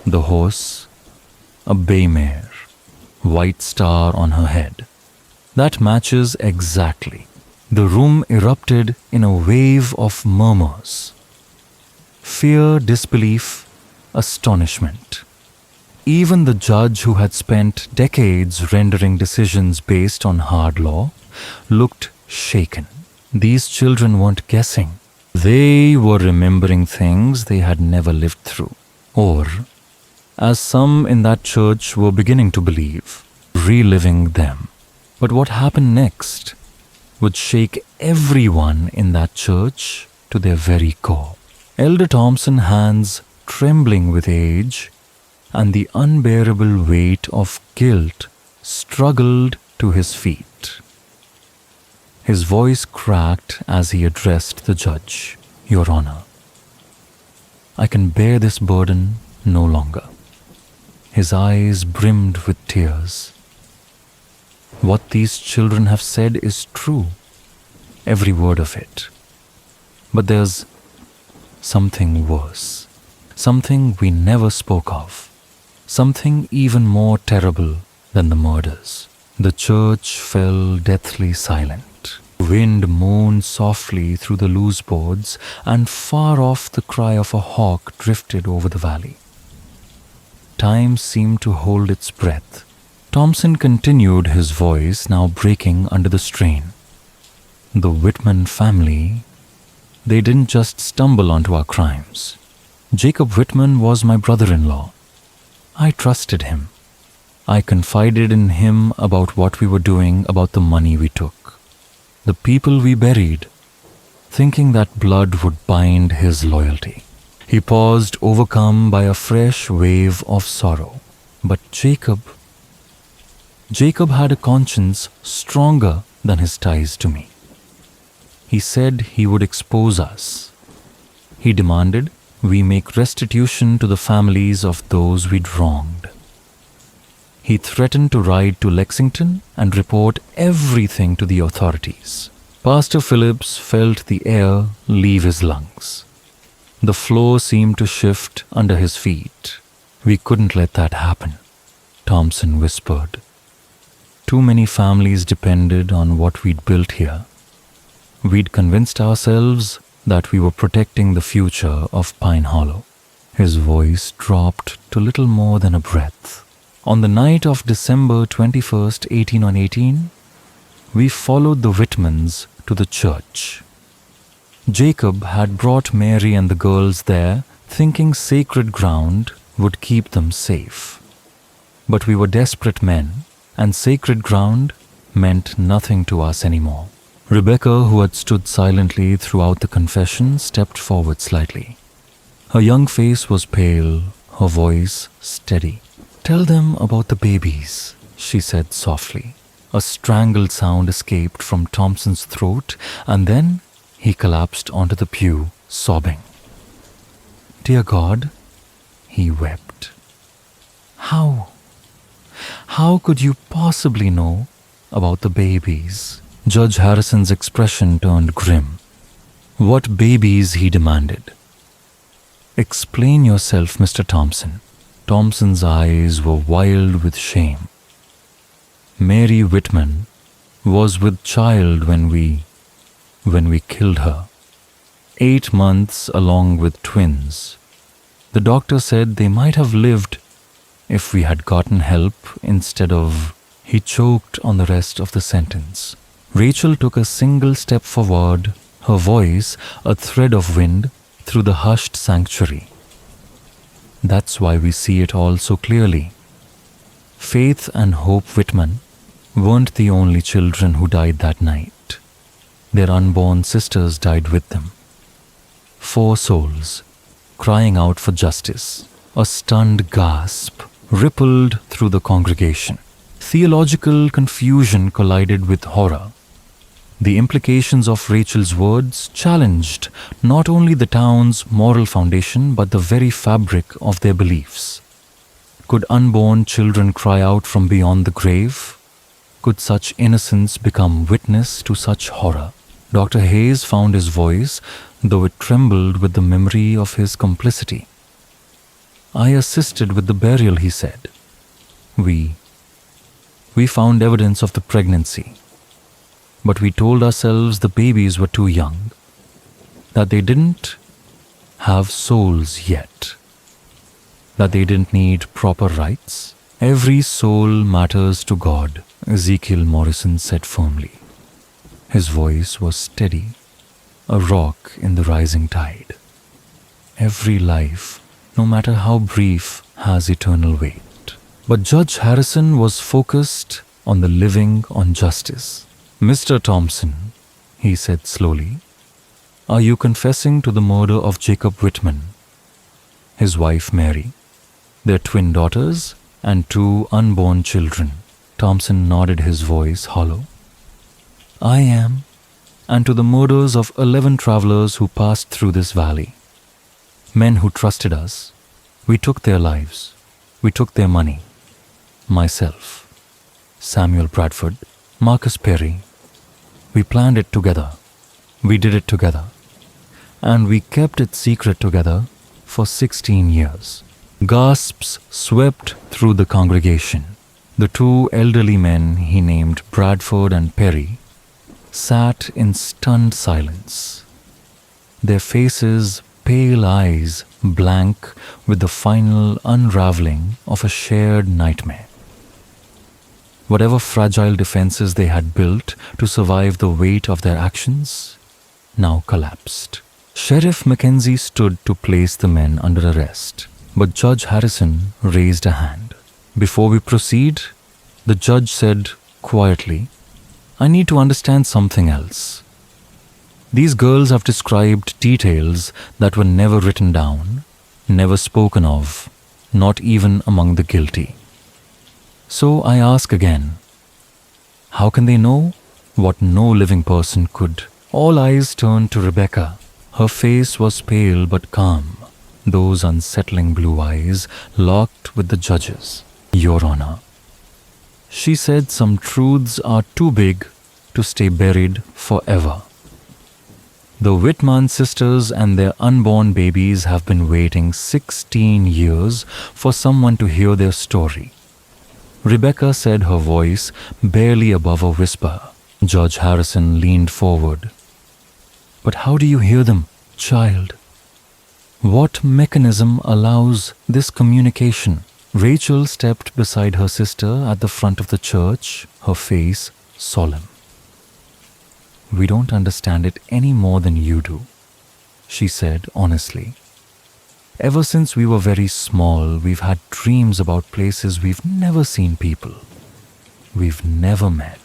The horse, a bay mare, white star on her head. That matches exactly. The room erupted in a wave of murmurs. Fear, disbelief, astonishment. Even the judge, who had spent decades rendering decisions based on hard law, looked shaken. These children weren't guessing. They were remembering things they had never lived through. Or, as some in that church were beginning to believe, reliving them. But what happened next would shake everyone in that church to their very core. Elder Thompson, hands trembling with age and the unbearable weight of guilt, struggled to his feet. His voice cracked as he addressed the judge. Your Honor, I can bear this burden no longer. His eyes brimmed with tears. What these children have said is true, every word of it. But there's something worse, something we never spoke of, something even more terrible than the murders. The church fell deathly silent. Wind moaned softly through the loose boards, and far off the cry of a hawk drifted over the valley. Time seemed to hold its breath. Thompson continued, his voice now breaking under the strain. The Whitman family, they didn't just stumble onto our crimes. Jacob Whitman was my brother-in-law. I trusted him. I confided in him about what we were doing, about the money we took, the people we buried, thinking that blood would bind his loyalty. He paused, overcome by a fresh wave of sorrow. But Jacob had a conscience stronger than his ties to me. He said he would expose us. He demanded we make restitution to the families of those we'd wronged. He threatened to ride to Lexington and report everything to the authorities. Pastor Phillips felt the air leave his lungs. The floor seemed to shift under his feet. We couldn't let that happen, Thompson whispered. Too many families depended on what we'd built here. We'd convinced ourselves that we were protecting the future of Pine Hollow. His voice dropped to little more than a breath. On the night of December 21st, 1818, we followed the Whitmans to the church. Jacob had brought Mary and the girls there, thinking sacred ground would keep them safe. But we were desperate men, and sacred ground meant nothing to us anymore. Rebecca, who had stood silently throughout the confession, stepped forward slightly. Her young face was pale, her voice steady. "Tell them about the babies," she said softly. A strangled sound escaped from Thompson's throat, and then he collapsed onto the pew, sobbing. "Dear God," he wept. How could you possibly know about the babies?" Judge Harrison's expression turned grim. "What babies?" he demanded. "Explain yourself, Mr. Thompson." Thompson's eyes were wild with shame. "Mary Whitman was with child when we killed her. 8 months along with twins. The doctor said they might have lived if we had gotten help instead of..." He choked on the rest of the sentence. Rachel took a single step forward, her voice a thread of wind through the hushed sanctuary. "That's why we see it all so clearly. Faith and Hope Whitman weren't the only children who died that night. Their unborn sisters died with them. 4 souls, crying out for justice." A stunned gasp rippled through the congregation. Theological confusion collided with horror. The implications of Rachel's words challenged not only the town's moral foundation but the very fabric of their beliefs. Could unborn children cry out from beyond the grave? Could such innocence become witness to such horror? Dr. Hayes found his voice, though it trembled with the memory of his complicity. "I assisted with the burial," he said. We found evidence of the pregnancy, but we told ourselves the babies were too young, that they didn't have souls yet, that they didn't need proper rites. "Every soul matters to God," Ezekiel Morrison said firmly. His voice was steady, a rock in the rising tide. "Every life, no matter how brief, has eternal weight." But Judge Harrison was focused on the living, on justice. "Mr. Thompson," he said slowly, "are you confessing to the murder of Jacob Whitman, his wife Mary, their twin daughters, and 2 unborn children?" Thompson nodded, his voice hollow. "I am." and to the murders of 11 travelers who passed through this valley. Men who trusted us. We took their lives. We took their money. Myself, Samuel Bradford, Marcus Perry. We planned it together. We did it together. And we kept it secret together for 16 years. Gasps swept through the congregation. The two elderly men he named Bradford and Perry sat in stunned silence, their faces pale eyes blank with the final unraveling of a shared nightmare. Whatever fragile defenses they had built to survive the weight of their actions now collapsed. Sheriff Mackenzie stood to place the men under arrest, but Judge Harrison raised a hand. Before we proceed, the judge said quietly, I need to understand something else. These girls have described details that were never written down, never spoken of, not even among the guilty. So I ask again, how can they know what no living person could? All eyes turned to Rebecca. Her face was pale but calm, those unsettling blue eyes locked with the judge's. Your Honor, she said some truths are too big to stay buried forever. The Whitman sisters and their unborn babies have been waiting 16 years for someone to hear their story. Rebecca said, her voice barely above a whisper. Judge Harrison leaned forward. But how do you hear them, child? What mechanism allows this communication? Rachel stepped beside her sister at the front of the church, her face solemn. We don't understand it any more than you do, she said honestly. Ever since we were very small, we've had dreams about places we've never seen people. We've never met.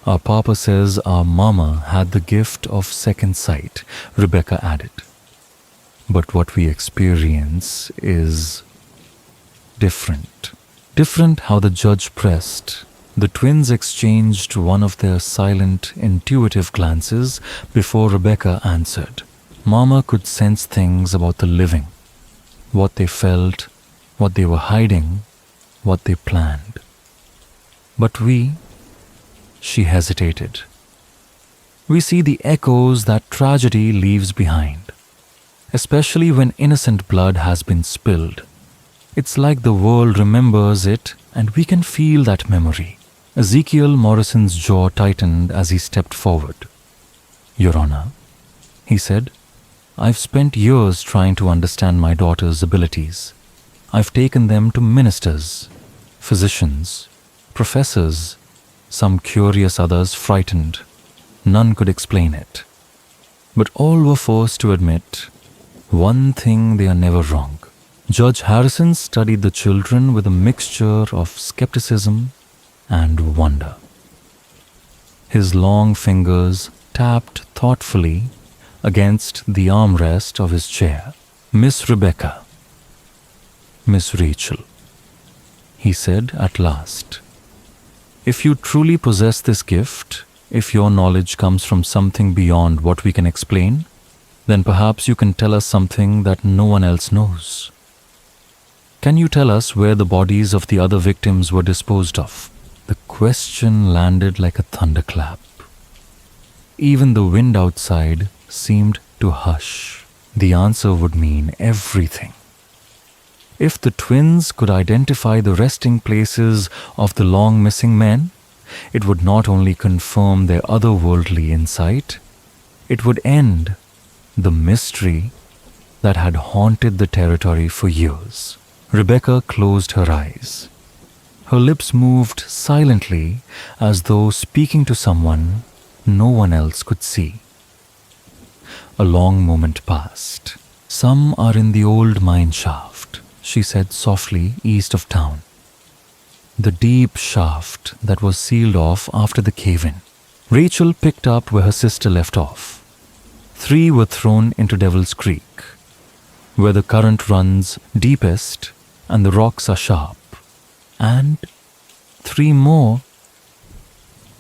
Our papa says our mama had the gift of second sight, Rebecca added. But what we experience is different. Different how the judge pressed. The twins exchanged one of their silent, intuitive glances before Rebecca answered. Mama could sense things about the living, what they felt, what they were hiding, what they planned. But she hesitated. We see the echoes that tragedy leaves behind, especially when innocent blood has been spilled. It's like the world remembers it and we can feel that memory. Ezekiel Morrison's jaw tightened as he stepped forward. Your Honor, he said, I've spent years trying to understand my daughter's abilities. I've taken them to ministers, physicians, professors, some curious, others frightened. None could explain it. But all were forced to admit one thing: they are never wrong. Judge Harrison studied the children with a mixture of skepticism and wonder. His long fingers tapped thoughtfully against the armrest of his chair. Miss Rebecca, Miss Rachel, he said at last. If you truly possess this gift, if your knowledge comes from something beyond what we can explain, then perhaps you can tell us something that no one else knows. Can you tell us where the bodies of the other victims were disposed of? The question landed like a thunderclap. Even the wind outside seemed to hush. The answer would mean everything. If the twins could identify the resting places of the long missing men, it would not only confirm their otherworldly insight, it would end the mystery that had haunted the territory for years. Rebecca closed her eyes. Her lips moved silently as though speaking to someone no one else could see. A long moment passed. Some are in the old mine shaft, she said softly, east of town. The deep shaft that was sealed off after the cave-in. Rachel picked up where her sister left off. 3 were thrown into Devil's Creek, where the current runs deepest and the rocks are sharp. And 3 more.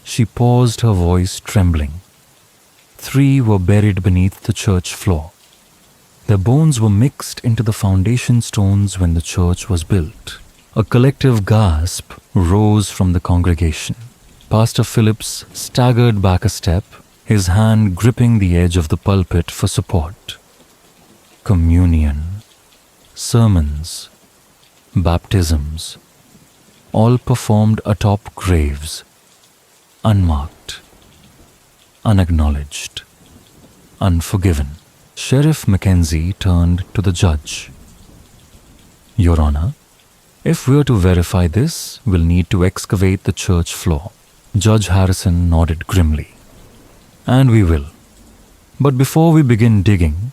She paused, her voice trembling. 3 were buried beneath the church floor. Their bones were mixed into the foundation stones when the church was built. A collective gasp rose from the congregation. Pastor Phillips staggered back a step, his hand gripping the edge of the pulpit for support. Communion, sermons, baptisms, all performed atop graves, unmarked, unacknowledged, unforgiven. Sheriff Mackenzie turned to the judge. Your Honor, if we're to verify this, we'll need to excavate the church floor. Judge Harrison nodded grimly. And we will. But before we begin digging,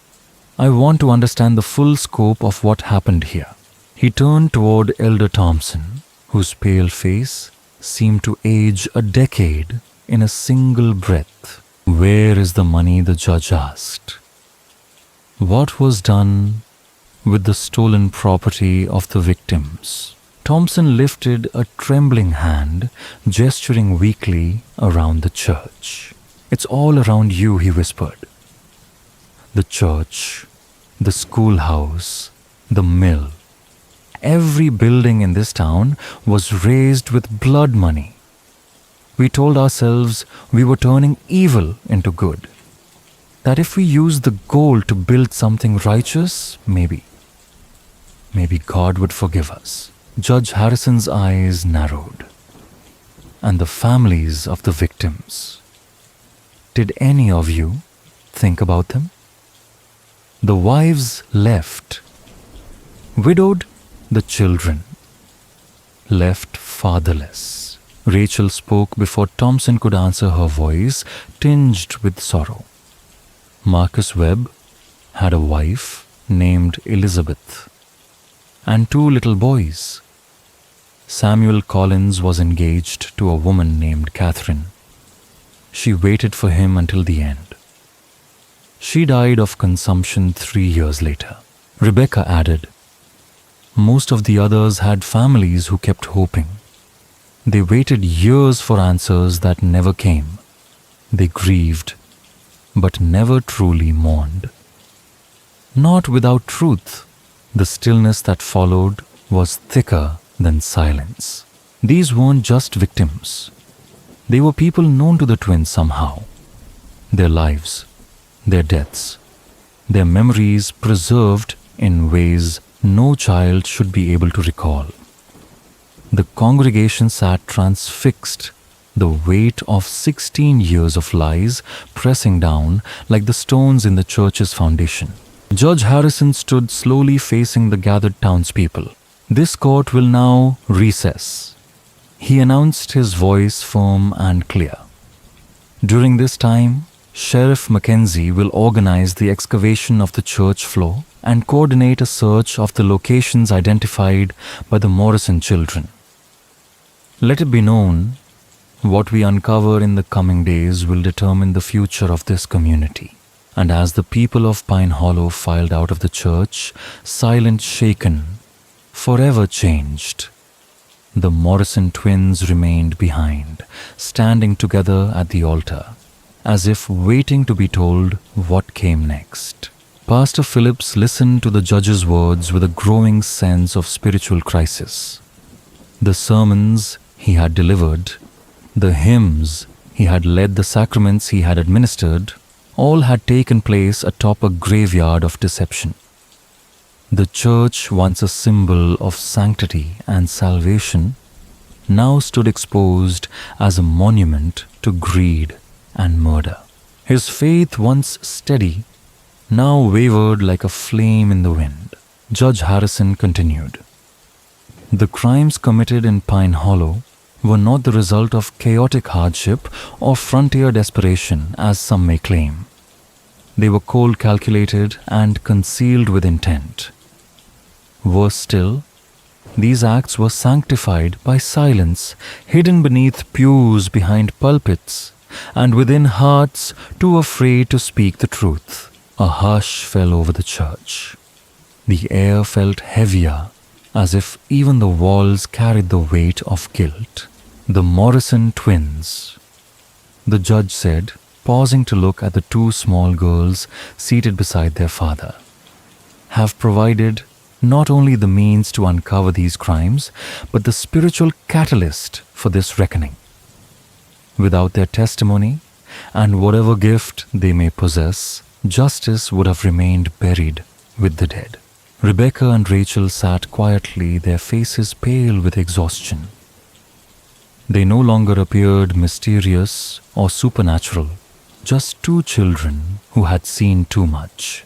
I want to understand the full scope of what happened here. He turned toward Elder Thompson, whose pale face seemed to age a decade in a single breath. Where is the money? The judge asked. What was done with the stolen property of the victims? Thompson lifted a trembling hand, gesturing weakly around the church. It's all around you, he whispered. The church, the schoolhouse, the mill. Every building in this town was raised with blood money. We told ourselves we were turning evil into good. That if we used the gold to build something righteous, maybe God would forgive us. Judge Harrison's eyes narrowed. And the families of the victims. Did any of you think about them? The wives left, widowed the children, left fatherless. Rachel spoke before Thompson could answer, her voice tinged with sorrow. Marcus Webb had a wife named Elizabeth and 2 little boys. Samuel Collins was engaged to a woman named Catherine. She waited for him until the end. She died of consumption 3 years later. Rebecca added, most of the others had families who kept hoping. They waited years for answers that never came. They grieved, but never truly mourned. Not without truth. The stillness that followed was thicker than silence. These weren't just victims. They were people known to the twins somehow. Their lives, their deaths, their memories preserved in ways no child should be able to recall. The congregation sat transfixed, the weight of 16 years of lies pressing down like the stones in the church's foundation. Judge Harrison stood slowly facing the gathered townspeople. This court will now recess. He announced, his voice firm and clear. During this time, Sheriff Mackenzie will organize the excavation of the church floor and coordinate a search of the locations identified by the Morrison children. Let it be known, what we uncover in the coming days will determine the future of this community. And as the people of Pine Hollow filed out of the church, silent, shaken, forever changed, the Morrison twins remained behind, standing together at the altar, as if waiting to be told what came next. Pastor Phillips listened to the judge's words with a growing sense of spiritual crisis. The sermons he had delivered, the hymns he had led, the sacraments he had administered, all had taken place atop a graveyard of deception. The church, once a symbol of sanctity and salvation, now stood exposed as a monument to greed and murder. His faith, once steady, now wavered like a flame in the wind. Judge Harrison continued. The crimes committed in Pine Hollow were not the result of chaotic hardship or frontier desperation, as some may claim. They were cold, calculated, and concealed with intent. Worse still, these acts were sanctified by silence, hidden beneath pews, behind pulpits, and within hearts too afraid to speak the truth. A hush fell over the church. The air felt heavier, as if even the walls carried the weight of guilt. The Morrison twins, the judge said, pausing to look at the two small girls seated beside their father, have provided not only the means to uncover these crimes, but the spiritual catalyst for this reckoning. Without their testimony, and whatever gift they may possess, justice would have remained buried with the dead. Rebecca and Rachel sat quietly, their faces pale with exhaustion. They no longer appeared mysterious or supernatural, just two children who had seen too much.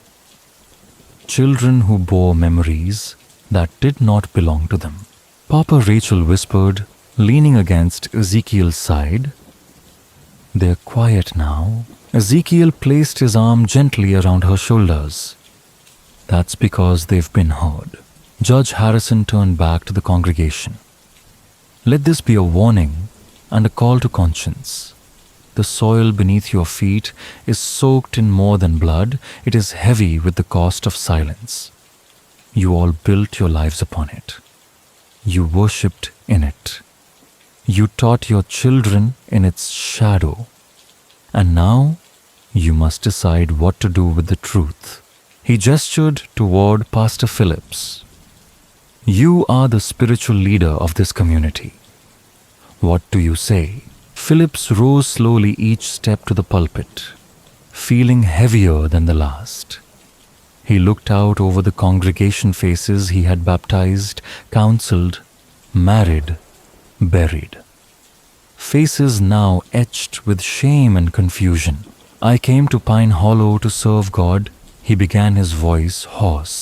Children who bore memories that did not belong to them. Papa, Rachel whispered, leaning against Ezekiel's side. "They're quiet now." Ezekiel placed his arm gently around her shoulders. "That's because they've been heard." Judge Harrison turned back to the congregation. "Let this be a warning and a call to conscience. The soil beneath your feet is soaked in more than blood. It is heavy with the cost of silence. You all built your lives upon it. You worshipped in it. You taught your children in its shadow. And now you must decide what to do with the truth." He gestured toward Pastor Phillips. "You are the spiritual leader of this community. What do you say?" Phillips rose slowly each step to the pulpit, feeling heavier than the last. He looked out over the congregation faces he had baptized, counseled, married, buried. Faces now etched with shame and confusion. "I came to Pine Hollow to serve God," he began, his voice hoarse.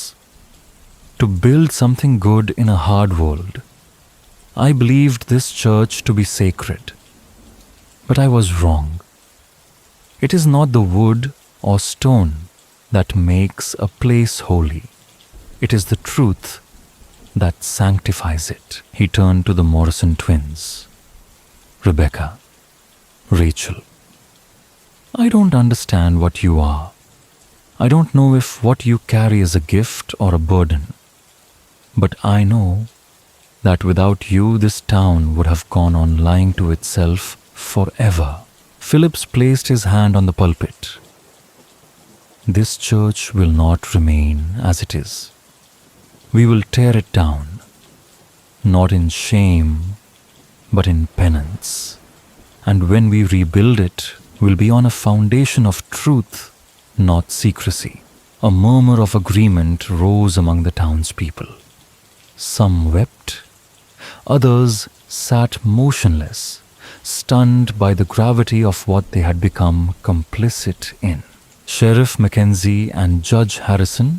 "To build something good in a hard world. I believed this church to be sacred. But I was wrong. It is not the wood or stone that makes a place holy. It is the truth that sanctifies it." He turned to the Morrison twins. "Rebecca, Rachel, I don't understand what you are. I don't know if what you carry is a gift or a burden. But I know that without you, this town would have gone on lying to itself forever." Phillips placed his hand on the pulpit. "This church will not remain as it is. We will tear it down, not in shame, but in penance. And when we rebuild it, will be on a foundation of truth, not secrecy." A murmur of agreement rose among the townspeople. Some wept, others sat motionless, stunned by the gravity of what they had become complicit in. Sheriff Mackenzie and Judge Harrison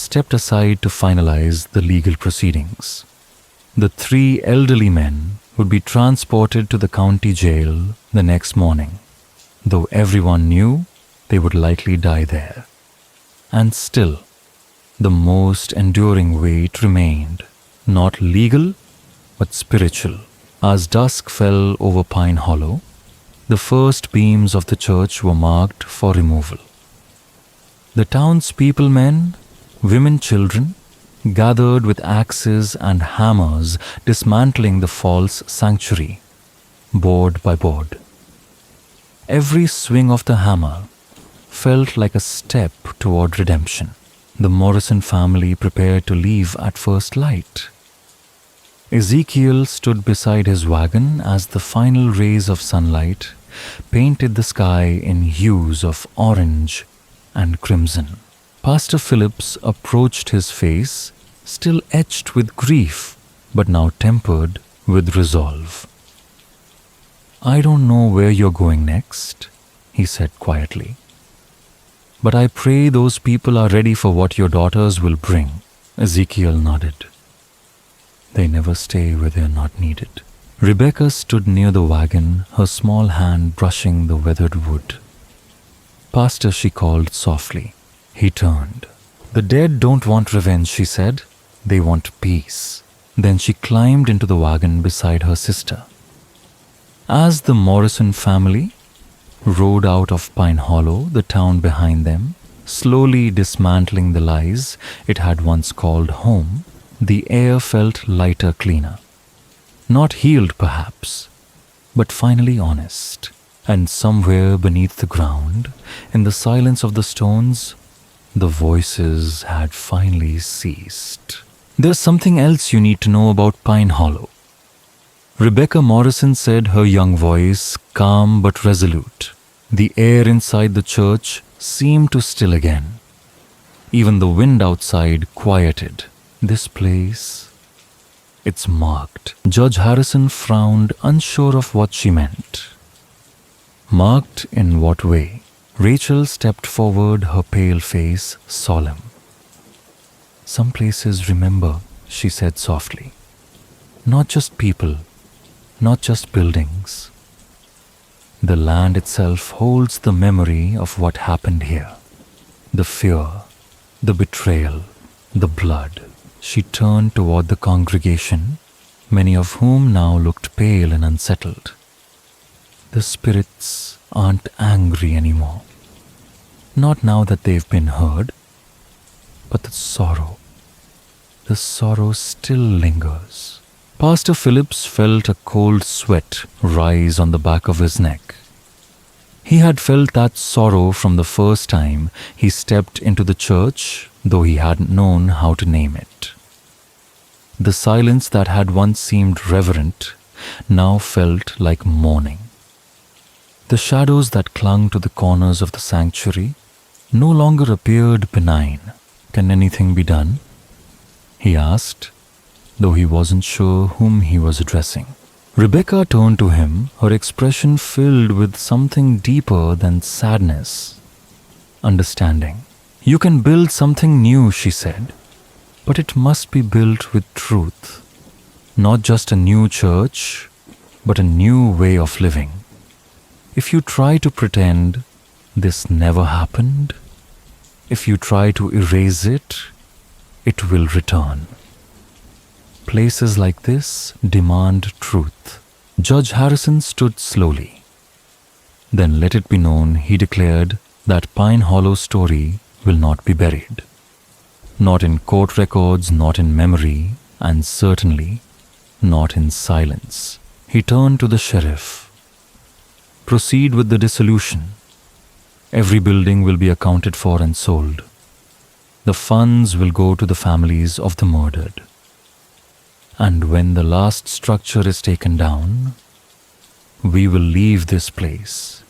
stepped aside to finalize the legal proceedings. The three elderly men would be transported to the county jail the next morning, though everyone knew they would likely die there. And still, the most enduring weight remained, not legal, but spiritual. As dusk fell over Pine Hollow, the first beams of the church were marked for removal. The townspeople, men, women, children, gathered with axes and hammers, dismantling the false sanctuary, board by board. Every swing of the hammer felt like a step toward redemption. The Morrison family prepared to leave at first light. Ezekiel stood beside his wagon as the final rays of sunlight painted the sky in hues of orange and crimson. Pastor Phillips approached, his face still etched with grief, but now tempered with resolve. "I don't know where you're going next," he said quietly. "But I pray those people are ready for what your daughters will bring." Ezekiel nodded. "They never stay where they're not needed." Rebecca stood near the wagon, her small hand brushing the weathered wood. "Pastor," she called softly. He turned. "The dead don't want revenge," she said. "They want peace." Then she climbed into the wagon beside her sister. As the Morrison family rode out of Pine Hollow, the town behind them, slowly dismantling the lies it had once called home, the air felt lighter, cleaner. Not healed, perhaps, but finally honest. And somewhere beneath the ground, in the silence of the stones, the voices had finally ceased. There's something else you need to know about Pine Hollow. Rebecca Morrison said, her young voice calm but resolute. The air inside the church seemed to still again. Even the wind outside quieted. This place, it's marked. Judge Harrison frowned, unsure of what she meant. Marked in what way? Rachel stepped forward, her pale face solemn. Some places remember, she said softly. Not just people, not just buildings. The land itself holds the memory of what happened here. The fear, the betrayal, the blood. She turned toward the congregation, many of whom now looked pale and unsettled. The spirits aren't angry anymore. Not now that they've been heard, but the sorrow still lingers. Pastor Phillips felt a cold sweat rise on the back of his neck. He had felt that sorrow from the first time he stepped into the church, though he hadn't known how to name it. The silence that had once seemed reverent now felt like mourning. The shadows that clung to the corners of the sanctuary no longer appeared benign. Can anything be done? He asked, though he wasn't sure whom he was addressing. Rebecca turned to him, her expression filled with something deeper than sadness. Understanding. You can build something new, she said, but it must be built with truth. Not just a new church, but a new way of living. If you try to pretend this never happened, if you try to erase it, it will return. Places like this demand truth. Judge Harrison stood slowly. Then let it be known, he declared, that Pine Hollow story will not be buried. Not in court records, not in memory, and certainly not in silence. He turned to the sheriff. Proceed with the dissolution. Every building will be accounted for and sold. The funds will go to the families of the murdered. And when the last structure is taken down, we will leave this place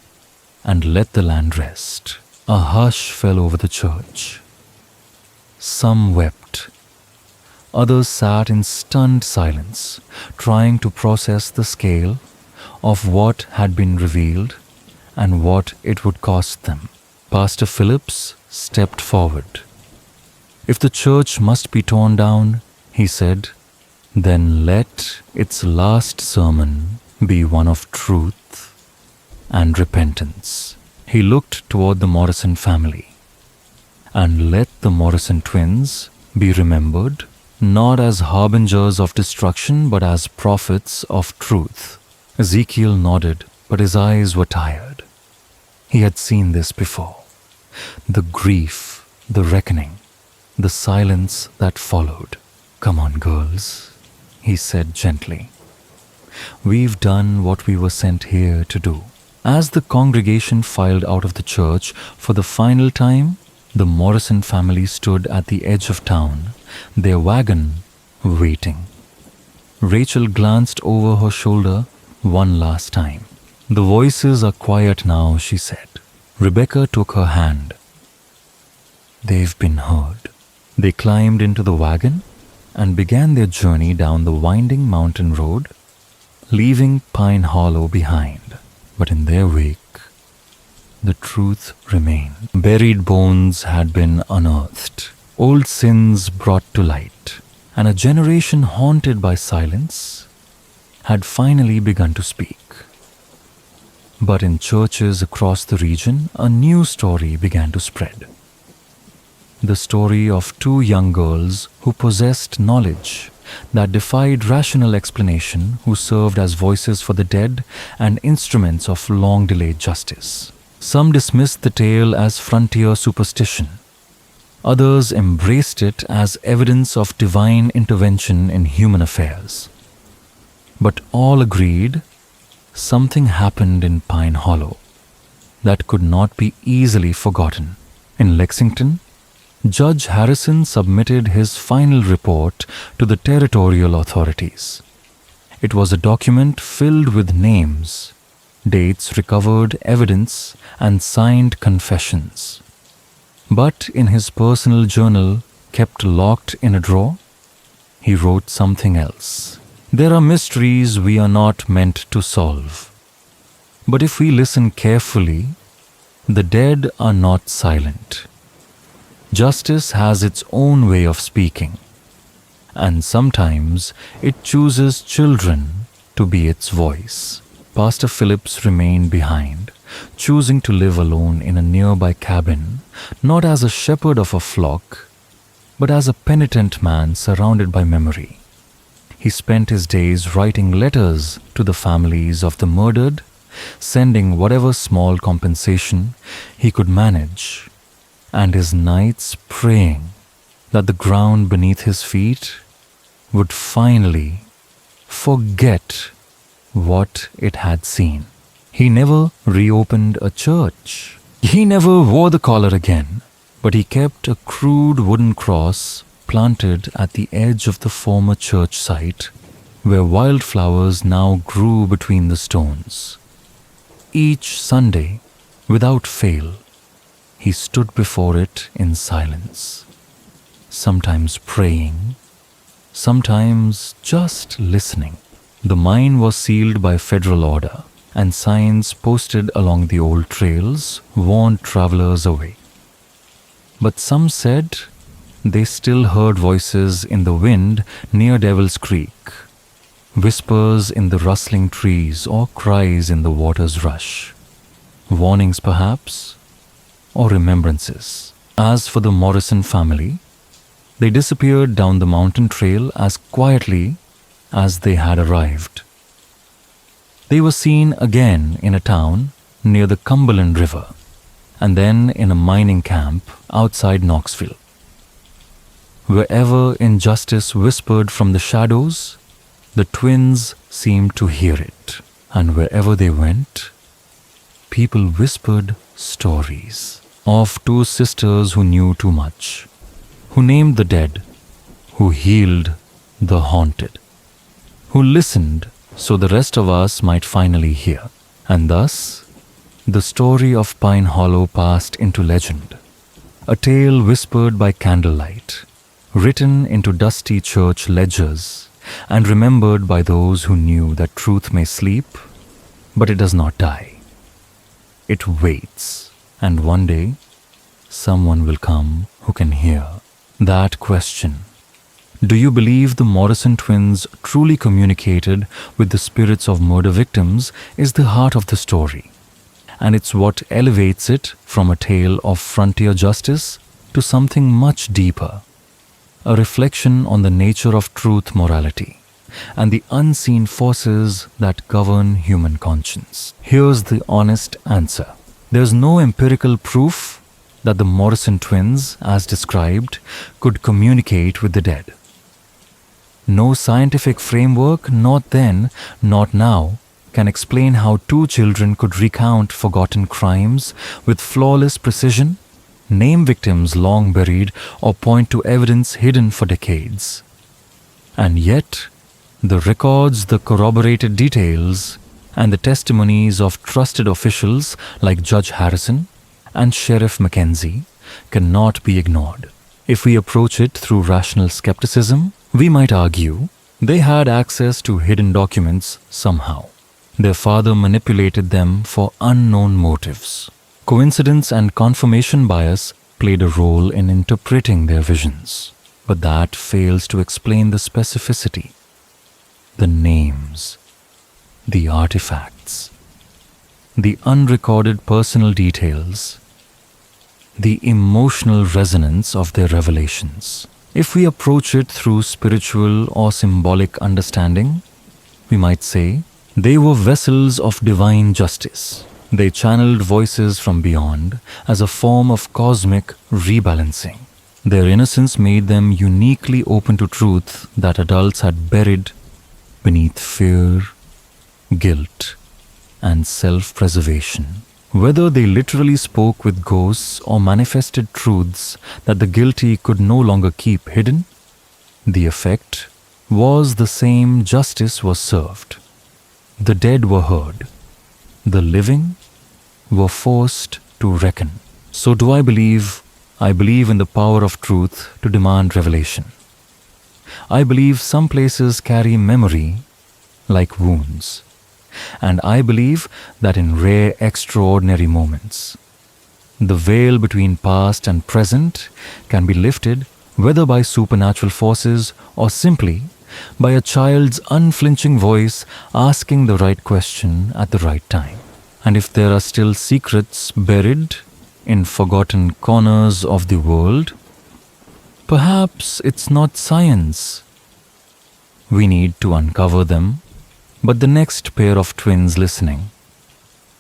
and let the land rest. A hush fell over the church. Some wept. Others sat in stunned silence, trying to process the scale of what had been revealed and what it would cost them. Pastor Phillips stepped forward. If the church must be torn down, he said, then let its last sermon be one of truth and repentance. He looked toward the Morrison family. And let the Morrison twins be remembered not as harbingers of destruction but as prophets of truth. Ezekiel nodded, but his eyes were tired. He had seen this before. The grief, the reckoning, the silence that followed. Come on, girls, he said gently. We've done what we were sent here to do. As the congregation filed out of the church for the final time, the Morrison family stood at the edge of town, their wagon waiting. Rachel glanced over her shoulder one last time. The voices are quiet now, she said. Rebecca took her hand. They've been heard. They climbed into the wagon and began their journey down the winding mountain road, leaving Pine Hollow behind. But in their wake, the truth remained. Buried bones had been unearthed, old sins brought to light, and a generation haunted by silence had finally begun to speak. But in churches across the region, a new story began to spread. The story of two young girls who possessed knowledge that defied rational explanation, who served as voices for the dead and instruments of long-delayed justice. Some dismissed the tale as frontier superstition. Others embraced it as evidence of divine intervention in human affairs. But all agreed something happened in Pine Hollow that could not be easily forgotten. In Lexington, Judge Harrison submitted his final report to the territorial authorities. It was a document filled with names, dates, recovered evidence, and signed confessions. But in his personal journal, kept locked in a drawer, he wrote something else. There are mysteries we are not meant to solve. But if we listen carefully, the dead are not silent. Justice has its own way of speaking, and sometimes it chooses children to be its voice. Pastor Phillips remained behind, choosing to live alone in a nearby cabin, not as a shepherd of a flock, but as a penitent man surrounded by memory. He spent his days writing letters to the families of the murdered, sending whatever small compensation he could manage, and his nights praying that the ground beneath his feet would finally forget what it had seen. He never reopened a church. He never wore the collar again, but he kept a crude wooden cross planted at the edge of the former church site, where wildflowers now grew between the stones. Each Sunday, without fail, he stood before it in silence, sometimes praying, sometimes just listening. The mine was sealed by federal order, and signs posted along the old trails warned travelers away. But some said they still heard voices in the wind near Devil's Creek, whispers in the rustling trees or cries in the water's rush. Warnings perhaps, or remembrances. As for the Morrison family, they disappeared down the mountain trail as quietly as they had arrived. They were seen again in a town near the Cumberland River, and then in a mining camp outside Knoxville. Wherever injustice whispered from the shadows, the twins seemed to hear it, and wherever they went, people whispered stories of two sisters who knew too much, who named the dead, who healed the haunted, who listened so the rest of us might finally hear. And thus, the story of Pine Hollow passed into legend, a tale whispered by candlelight, written into dusty church ledgers, and remembered by those who knew that truth may sleep, but it does not die. It waits, and one day, someone will come who can hear that question. Do you believe the Morrison twins truly communicated with the spirits of murder victims is the heart of the story, and it's what elevates it from a tale of frontier justice to something much deeper, a reflection on the nature of truth, morality, and the unseen forces that govern human conscience. Here's the honest answer. There's no empirical proof that the Morrison twins, as described, could communicate with the dead. No scientific framework, not then, not now, can explain how two children could recount forgotten crimes with flawless precision, name victims long buried, or point to evidence hidden for decades. And yet, the records, the corroborated details, and the testimonies of trusted officials like Judge Harrison and Sheriff Mackenzie cannot be ignored. If we approach it through rational skepticism, we might argue they had access to hidden documents somehow. Their father manipulated them for unknown motives. Coincidence and confirmation bias played a role in interpreting their visions, but that fails to explain the specificity, the names, the artifacts, the unrecorded personal details, the emotional resonance of their revelations. If we approach it through spiritual or symbolic understanding, we might say they were vessels of divine justice. They channeled voices from beyond as a form of cosmic rebalancing. Their innocence made them uniquely open to truth that adults had buried beneath fear, guilt, and self-preservation. Whether they literally spoke with ghosts or manifested truths that the guilty could no longer keep hidden, the effect was the same: justice was served. The dead were heard. The living were forced to reckon. So do I believe? I believe in the power of truth to demand revelation. I believe some places carry memory like wounds. And I believe that in rare, extraordinary moments, the veil between past and present can be lifted, whether by supernatural forces or simply by a child's unflinching voice asking the right question at the right time. And if there are still secrets buried in forgotten corners of the world, perhaps it's not science we need to uncover them, but the next pair of twins listening.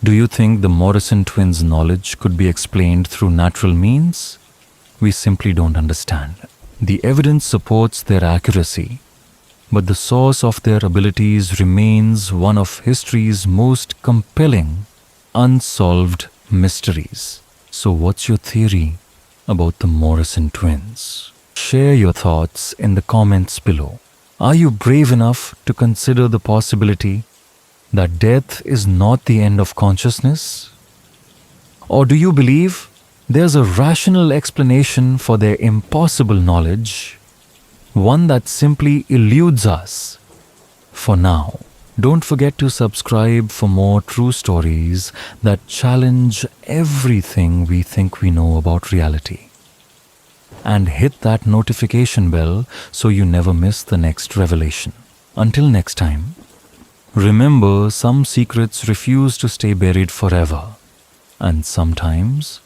Do you think the Morrison twins' knowledge could be explained through natural means? We simply don't understand. The evidence supports their accuracy, but the source of their abilities remains one of history's most compelling, unsolved mysteries. So what's your theory about the Morrison twins? Share your thoughts in the comments below. Are you brave enough to consider the possibility that death is not the end of consciousness? Or do you believe there's a rational explanation for their impossible knowledge, one that simply eludes us for now? Don't forget to subscribe for more true stories that challenge everything we think we know about reality. And hit that notification bell so you never miss the next revelation. Until next time, remember, some secrets refuse to stay buried forever. And sometimes,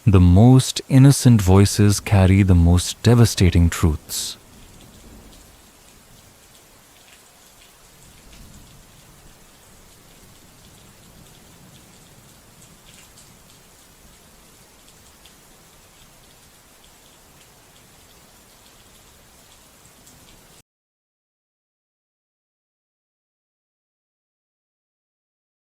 the most innocent voices carry the most devastating truths.